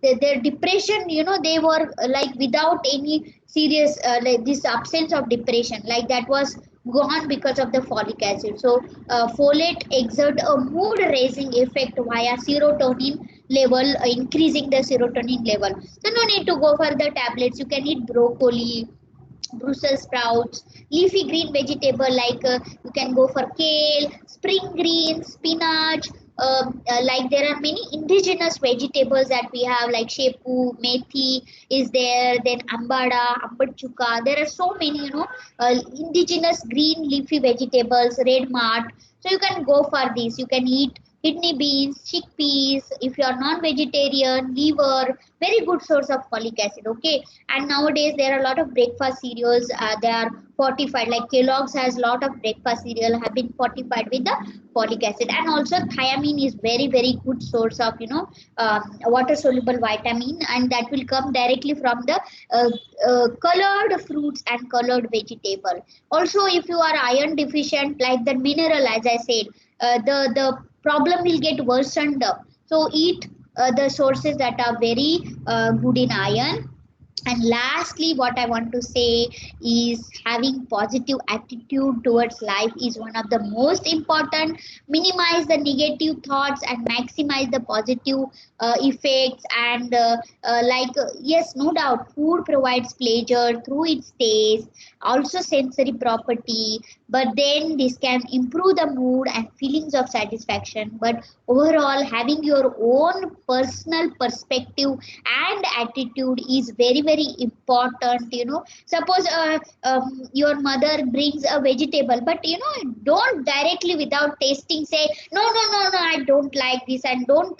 S2: their depression, they were like without any serious like this absence of depression, like that was gone because of the folic acid. So folate exert a mood raising effect via serotonin level, increasing the serotonin level. So no need to go for the tablets. You can eat broccoli, Brussels sprouts, leafy green vegetable, like you can go for kale, spring greens, spinach. Like there are many indigenous vegetables that we have, like shepu, methi is there, then ambada, ambadchuka. There are so many, indigenous green leafy vegetables, red mart. So you can go for this. You can eat kidney beans, chickpeas. If you are non-vegetarian, liver, very good source of folic acid. Okay, and nowadays there are a lot of breakfast cereals. They are fortified. Like Kellogg's has a lot of breakfast cereal have been fortified with the folic acid, and also thiamine is very good source of water soluble vitamin, and that will come directly from the colored fruits and colored vegetable. Also, if you are iron deficient, like the mineral, as I said, the problem will get worsened up. So eat the sources that are very good in iron. And lastly, what I want to say is having positive attitude towards life is one of the most important. Minimize the negative thoughts and maximize the positive effects. And yes, no doubt, food provides pleasure through its taste, also sensory property. But then this can improve the mood and feelings of satisfaction. But overall, having your own personal perspective and attitude is very important. Suppose your mother brings a vegetable, but don't directly without tasting say no, I don't like this, and don't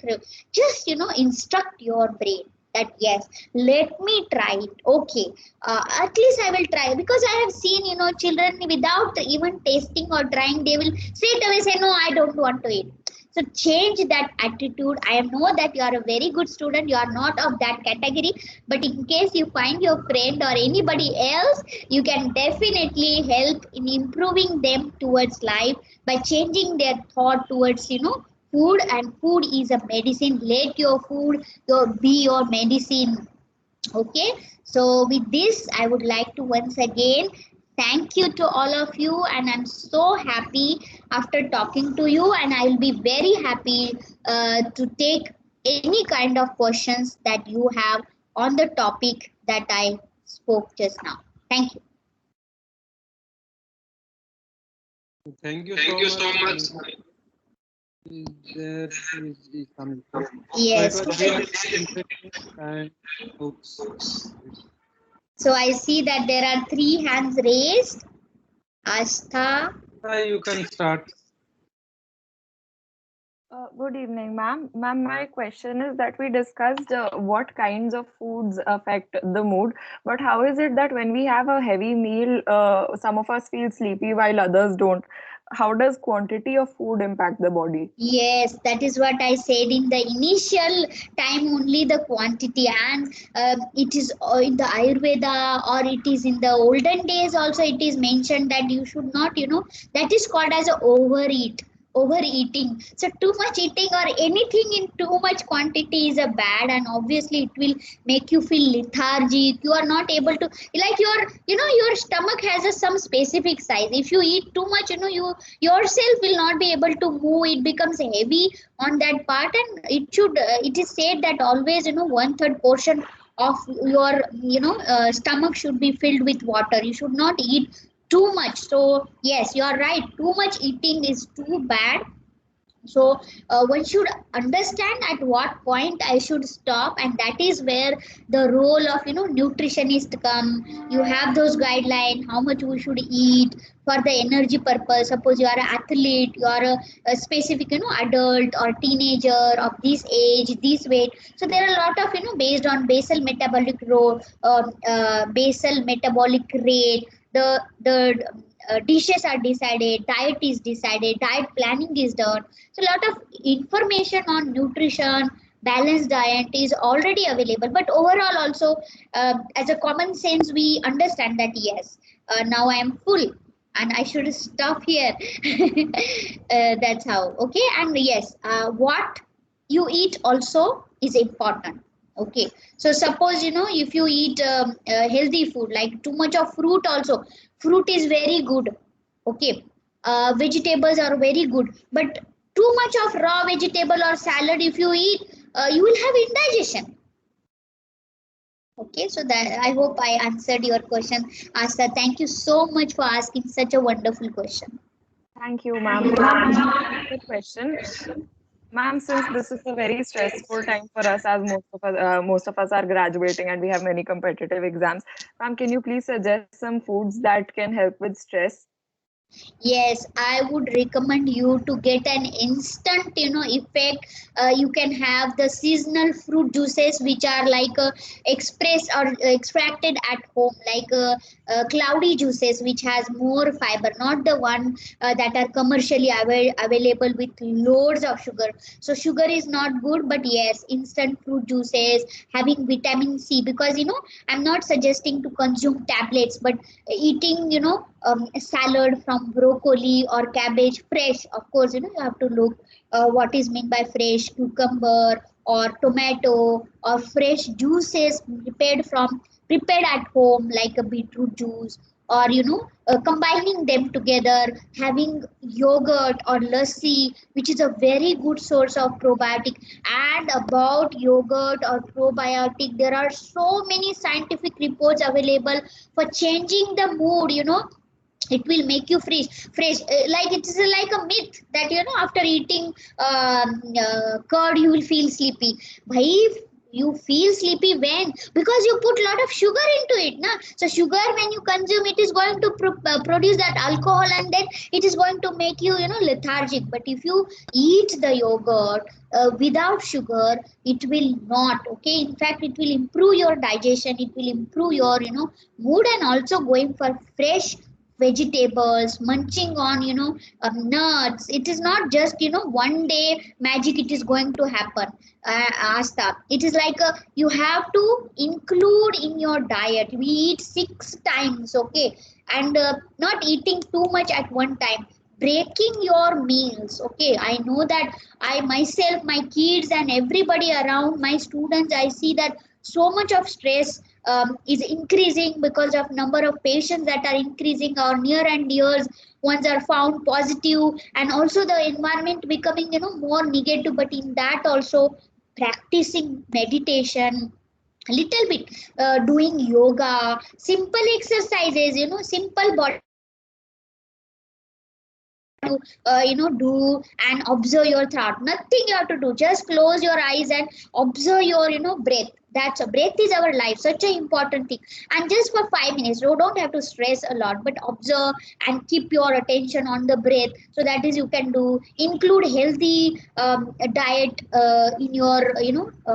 S2: just instruct your brain that yes, let me try it. Okay, at least I will try, because I have seen children without even tasting or trying, they will straight away say no, I don't want to eat. So change that attitude. I know that you are a very good student, you are not of that category, but in case you find your friend or anybody else, you can definitely help in improving them towards life by changing their thought towards food. And food is a medicine. Let your food be your medicine. Okay, so with this, I would like to once again thank you to all of you, and I'm so happy after talking to you, and I'll be very happy to take any kind of questions that you have on the topic that I spoke just now. Thank you.
S1: Thank you
S3: Thank you so much.
S1: There is some.
S2: Yes.
S1: So it was really interesting and oops.
S2: So I see that there are 3 hands raised. Astha.
S1: You can start.
S4: Good evening, ma'am. Ma'am, my question is that we discussed what kinds of foods affect the mood, but how is it that when we have a heavy meal, some of us feel sleepy while others don't? How does quantity of food impact the body?
S2: Yes, that is what I said in the initial time, only the quantity. And it is in the Ayurveda, or it is in the olden days also, it is mentioned that you should not, that is called as a overeat. overeating. So too much eating or anything in too much quantity is a bad, and obviously it will make you feel lethargic. You are not able to, like, your stomach has some specific size. If you eat too much, you yourself will not be able to move. It becomes heavy on that part, and it is said that always, 1/3 portion of your stomach should be filled with water. You should not eat too much. So yes, you are right, too much eating is too bad. So one should understand at what point I should stop, and that is where the role of nutritionist come. You have those guidelines how much we should eat for the energy purpose. Suppose you are an athlete, you are a specific adult or teenager of this age, this weight. So there are a lot of based on basal metabolic rate, the dishes are decided, diet is decided, diet planning is done. So a lot of information on nutrition, balanced diet is already available. But overall also, as a common sense, we understand that yes, now I am full and I should stop here. That's how. Okay, and yes, what you eat also is important. Okay, so suppose if you eat healthy food, like too much of fruit also. Fruit is very good. Okay, vegetables are very good, but too much of raw vegetable or salad if you eat, you will have indigestion. Okay, so that I hope I answered your question, Asta. Thank you so much for asking such a wonderful question.
S4: Thank you, ma'am. Ma'am, good question. Ma'am, since this is a very stressful time for us, as most of us are graduating and we have many competitive exams, ma'am, can you please suggest some foods that can help with stress?
S2: Yes, I would recommend you to get an instant, effect. You can have the seasonal fruit juices, which are like expressed or extracted at home, like cloudy juices, which has more fiber, not the one that are commercially available with loads of sugar. So sugar is not good, but yes, instant fruit juices, having vitamin C, because I'm not suggesting to consume tablets, but eating salad from broccoli or cabbage fresh. Of course, you have to look what is meant by fresh. Cucumber or tomato or fresh juices prepared at home, like a beetroot juice, or combining them together, having yogurt or lassi, which is a very good source of probiotic. And about yogurt or probiotic, there are so many scientific reports available for changing the mood. It will make you fresh. Like, it is like a myth that after eating curd you will feel sleepy. Why you feel sleepy? When? Because you put lot of sugar into it, na? So sugar, when you consume, it is going to produce that alcohol, and then it is going to make you lethargic. But if you eat the yogurt without sugar, it will not. Okay, in fact, it will improve your digestion, it will improve your mood, and also going for fresh vegetables, munching on nuts. It is not just one day magic it is going to happen. Asta, it is like you have to include in your diet. We eat 6 times, okay, and not eating too much at one time, breaking your meals. Okay, I know that I myself, my kids, and everybody around, my students, I see that so much of stress is increasing because of number of patients that are increasing. Our near and dears ones are found positive, and also the environment becoming more negative. But in that also, practicing meditation a little bit, doing yoga, simple exercises, simple body do, and observe your thought. Nothing you have to do, just close your eyes and observe your breath. That's a breath is our life, such an important thing. And just for 5 minutes, you don't have to stress a lot, but observe and keep your attention on the breath. So that is, you can do, include healthy diet in your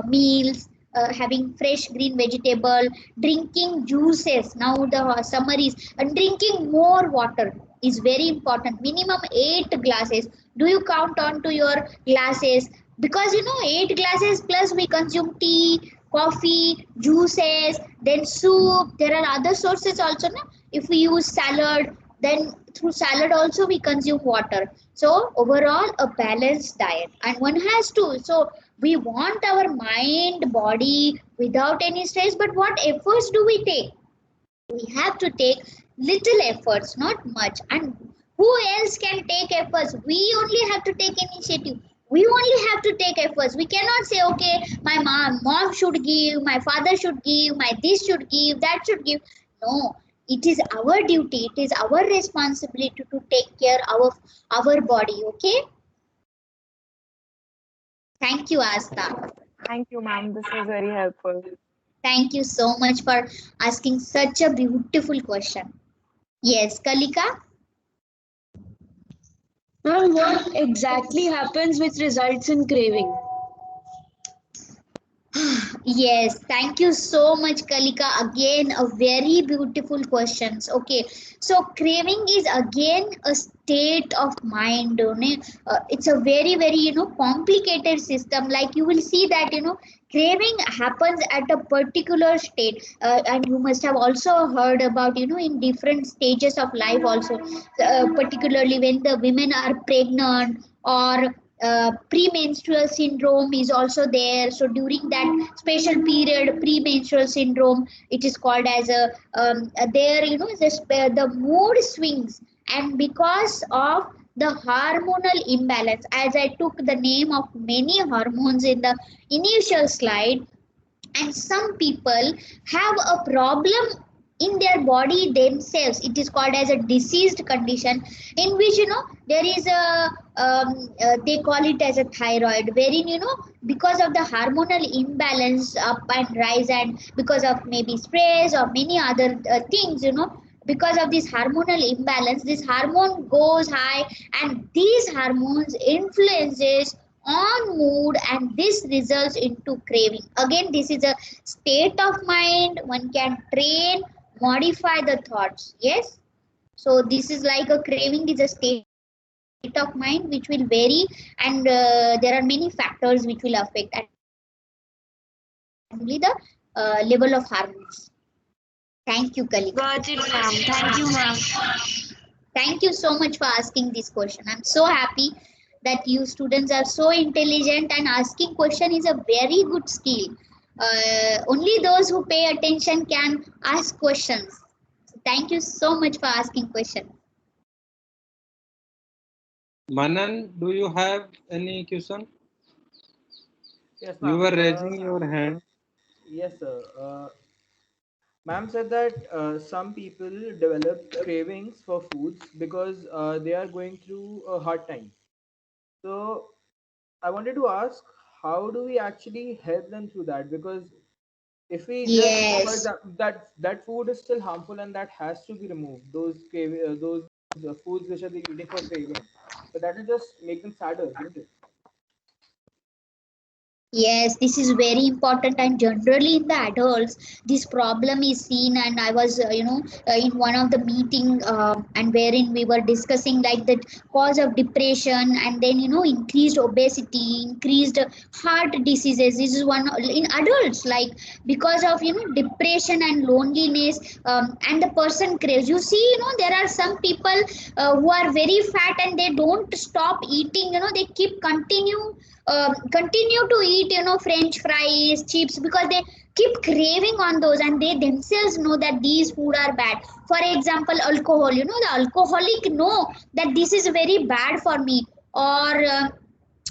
S2: meals, having fresh green vegetable, drinking juices. Now the summer is, and drinking more water is very important. Minimum 8 glasses. Do you count on to your glasses? Because 8 glasses plus we consume tea, coffee, juices, then soup. There are other sources also, no? If we use salad, then through salad also we consume water. So overall a balanced diet, and one has to. So we want our mind, body without any stress, but what efforts do we take? We have to take little efforts, not much. And who else can take efforts? We only have to take initiative. We only have to take efforts. We cannot say, okay, my mom should give, my father should give, my this should give, that should give. No, it is our duty, it is our responsibility to take care of our body. Okay. Thank you, Asta.
S4: Thank you, ma'am. This was very helpful.
S2: Thank you so much for asking such a beautiful question. Yes, Kalika.
S3: Well, what exactly happens which results in craving?
S2: Yes, thank you so much, Kalika. Again, a very beautiful questions. Okay, so craving is again a state of mind. It's a very, very complicated system. Like you will see that craving happens at a particular state, and you must have also heard about in different stages of life also, particularly when the women are pregnant or premenstrual syndrome is also there. So during that special period, premenstrual syndrome, it is called as a there the mood swings, and because of the hormonal imbalance, as I took the name of many hormones in the initial slide, and some people have a problem in their body themselves. It is called as a diseased condition, in which there is a they call it as a thyroid, wherein because of the hormonal imbalance up and rise, and because of maybe stress or many other things, because of this hormonal imbalance, this hormone goes high, and these hormones influences on mood, and this results into craving. Again, this is a state of mind. One can train, modify the thoughts. Yes. So this is like a craving is a state of mind which will vary, and there are many factors which will affect, and only the level of hormones. Thank you, Kalika.
S3: Got it, ma'am. Thank you, ma'am.
S2: Thank you so much for asking this question. I'm so happy that you students are so intelligent, and asking question is a very good skill. Only those who pay attention can ask questions. So thank you so much for asking question.
S1: Manan, do you have any question?
S5: Yes,
S1: You
S5: ma'am.
S1: were raising your hand.
S5: Yes, sir. Ma'am said that some people develop cravings for foods because they are going through a hard time. So I wanted to ask, how do we actually help them through that? Because if we just, for
S2: Yes.
S5: example, that food is still harmful and that has to be removed. Those foods which are they eating for craving, but that will just make them sadder, isn't it?
S2: Yes, this is very important, and generally in the adults, this problem is seen. And I was, in one of the meeting, and wherein we were discussing like the cause of depression, and then increased obesity, increased heart diseases. This is one in adults, like because of depression and loneliness, and the person craves. You see, there are some people who are very fat, and they don't stop eating. They continue to eat french fries, chips, because they keep craving on those, and they themselves know that these food are bad. For example, alcohol, the alcoholic know that this is very bad for me, or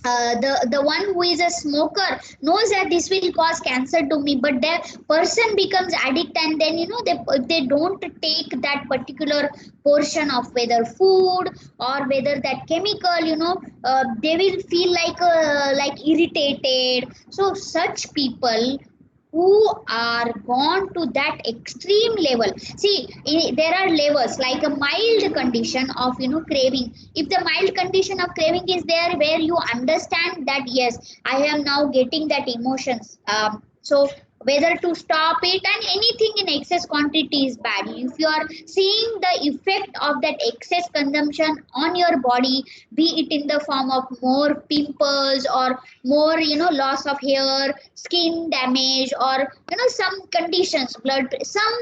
S2: the one who is a smoker knows that this will cause cancer to me, but the person becomes addict, and then they don't take that particular portion of whether food or whether that chemical, they will feel like irritated. So such people who are gone to that extreme level. See, there are levels, like a mild condition of craving. If the mild condition of craving is there, where you understand that yes, I am now getting that emotions, so whether to stop it, and anything in excess quantity is bad. If you are seeing the effect of that excess consumption on your body, be it in the form of more pimples, or more loss of hair, skin damage, or some conditions, blood, some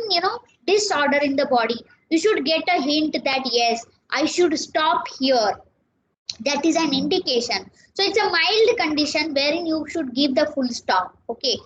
S2: disorder in the body, you should get a hint that yes, I should stop here. That is an indication. So it's a mild condition wherein you should give the full stop. Okay.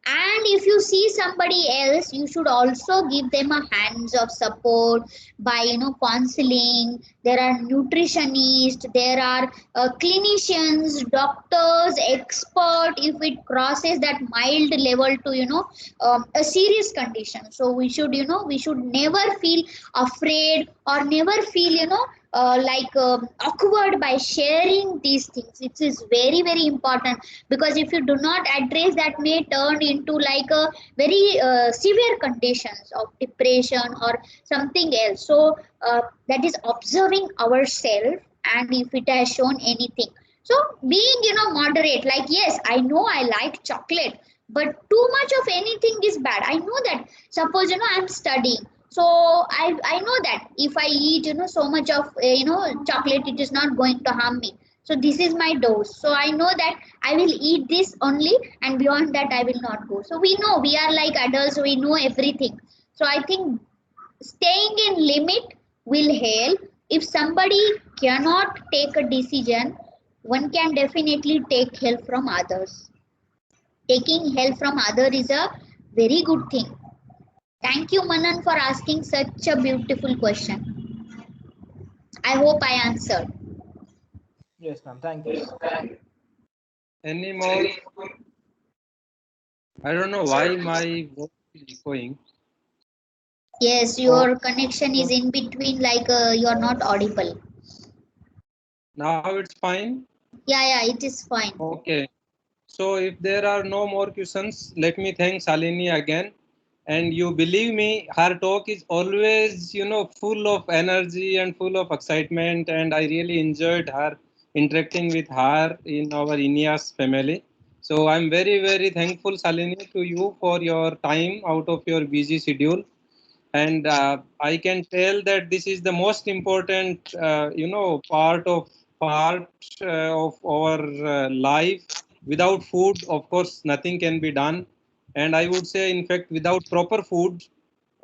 S2: And if you see somebody else, you should also give them a hands of support by counseling. There are nutritionists, there are clinicians, doctors, expert if it crosses that mild level to a serious condition. So we should never feel afraid or never feel awkward by sharing these things. It is very very important, because if you do not address, that may turn into like a very severe conditions of depression or something else. So that is observing ourselves, and if it has shown anything, so being moderate, like yes, I know I like chocolate, but too much of anything is bad. I know that. Suppose I'm studying, so I know that if I eat so much of chocolate, it is not going to harm me. So this is my dose, so I know that I will eat this only, and beyond that I will not go. So we know, we are like adults, we know everything. So I think staying in limit will help. If somebody cannot take a decision, one can definitely take help from others. Taking help from others is a very good thing. Thank you, Manan, for asking such a beautiful question. I hope I answered.
S5: Yes, ma'am. Thank you.
S1: Any more? I don't know why my voice is echoing.
S2: Yes, your connection is in between, like you are not audible.
S1: Now it's fine.
S2: Yeah, it is fine.
S1: Okay. So if there are no more questions, let me thank Shalini again. And you believe me, her talk is always, full of energy and full of excitement. And I really enjoyed her interacting with her in our INEAS family. So I'm very, very thankful, Shalini, to you for your time out of your busy schedule. And I can tell that this is the most important, part of our life. Without food, of course, nothing can be done. And I would say, in fact, without proper food,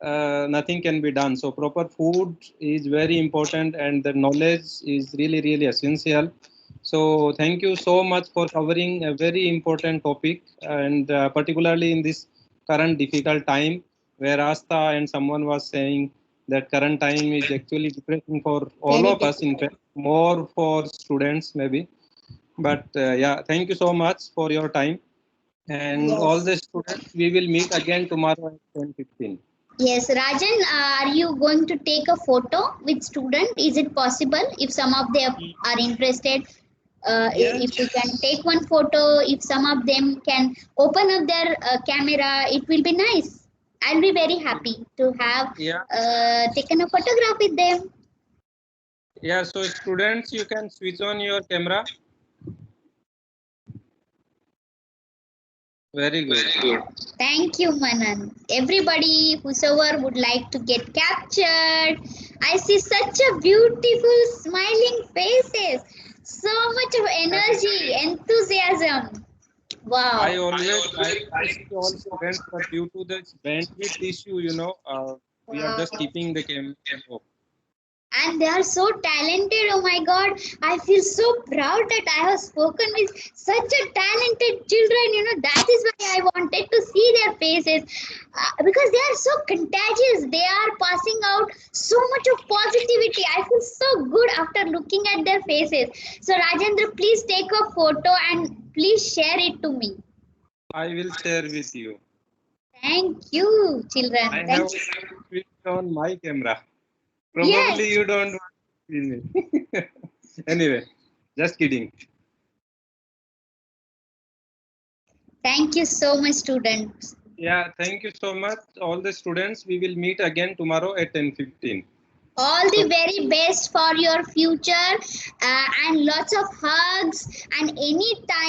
S1: nothing can be done. So proper food is very important, and the knowledge is really, really essential. So thank you so much for covering a very important topic, and particularly in this current difficult time, where Asta and someone was saying that current time is actually depressing for all
S2: Very
S1: of us, in fact, more for students maybe. But yeah, thank you so much for your time. And all
S2: Yes.
S1: the students, we will meet again tomorrow at 10:15.
S2: Yes, Rajan, are you going to take a photo with student? Is it possible if some of them are interested? If we can take one photo, if some of them can open up their camera, it will be nice. I'll be very happy to have
S1: Yeah,
S2: taken a photograph with them.
S1: yeah. So students, you can switch on your camera. Very good.
S2: Thank you, Manan. Everybody, whosoever would like to get captured, I see such a beautiful smiling faces. So much of energy, enthusiasm. Wow.
S1: I always like to see all students, but due to this bandwidth issue, we are just keeping the camera off.
S2: And they are so talented. Oh my God, I feel so proud that I have spoken with such a talented children. That is why I wanted to see their faces, because they are so contagious. They are passing out so much of positivity. I feel so good after looking at their faces. So Rajendra, please take a photo and please share it to me.
S1: I will share with you.
S2: Thank you, children.
S1: I
S2: Thank
S1: have
S2: you.
S1: switched on my camera.
S2: Yes.
S1: Probably you don't want to see me. Anyway, just kidding.
S2: Thank you so much, students.
S1: Yeah, thank you so much, all the students. We will meet again tomorrow at 10:15.
S2: All the very best for your future, and lots of hugs, and any time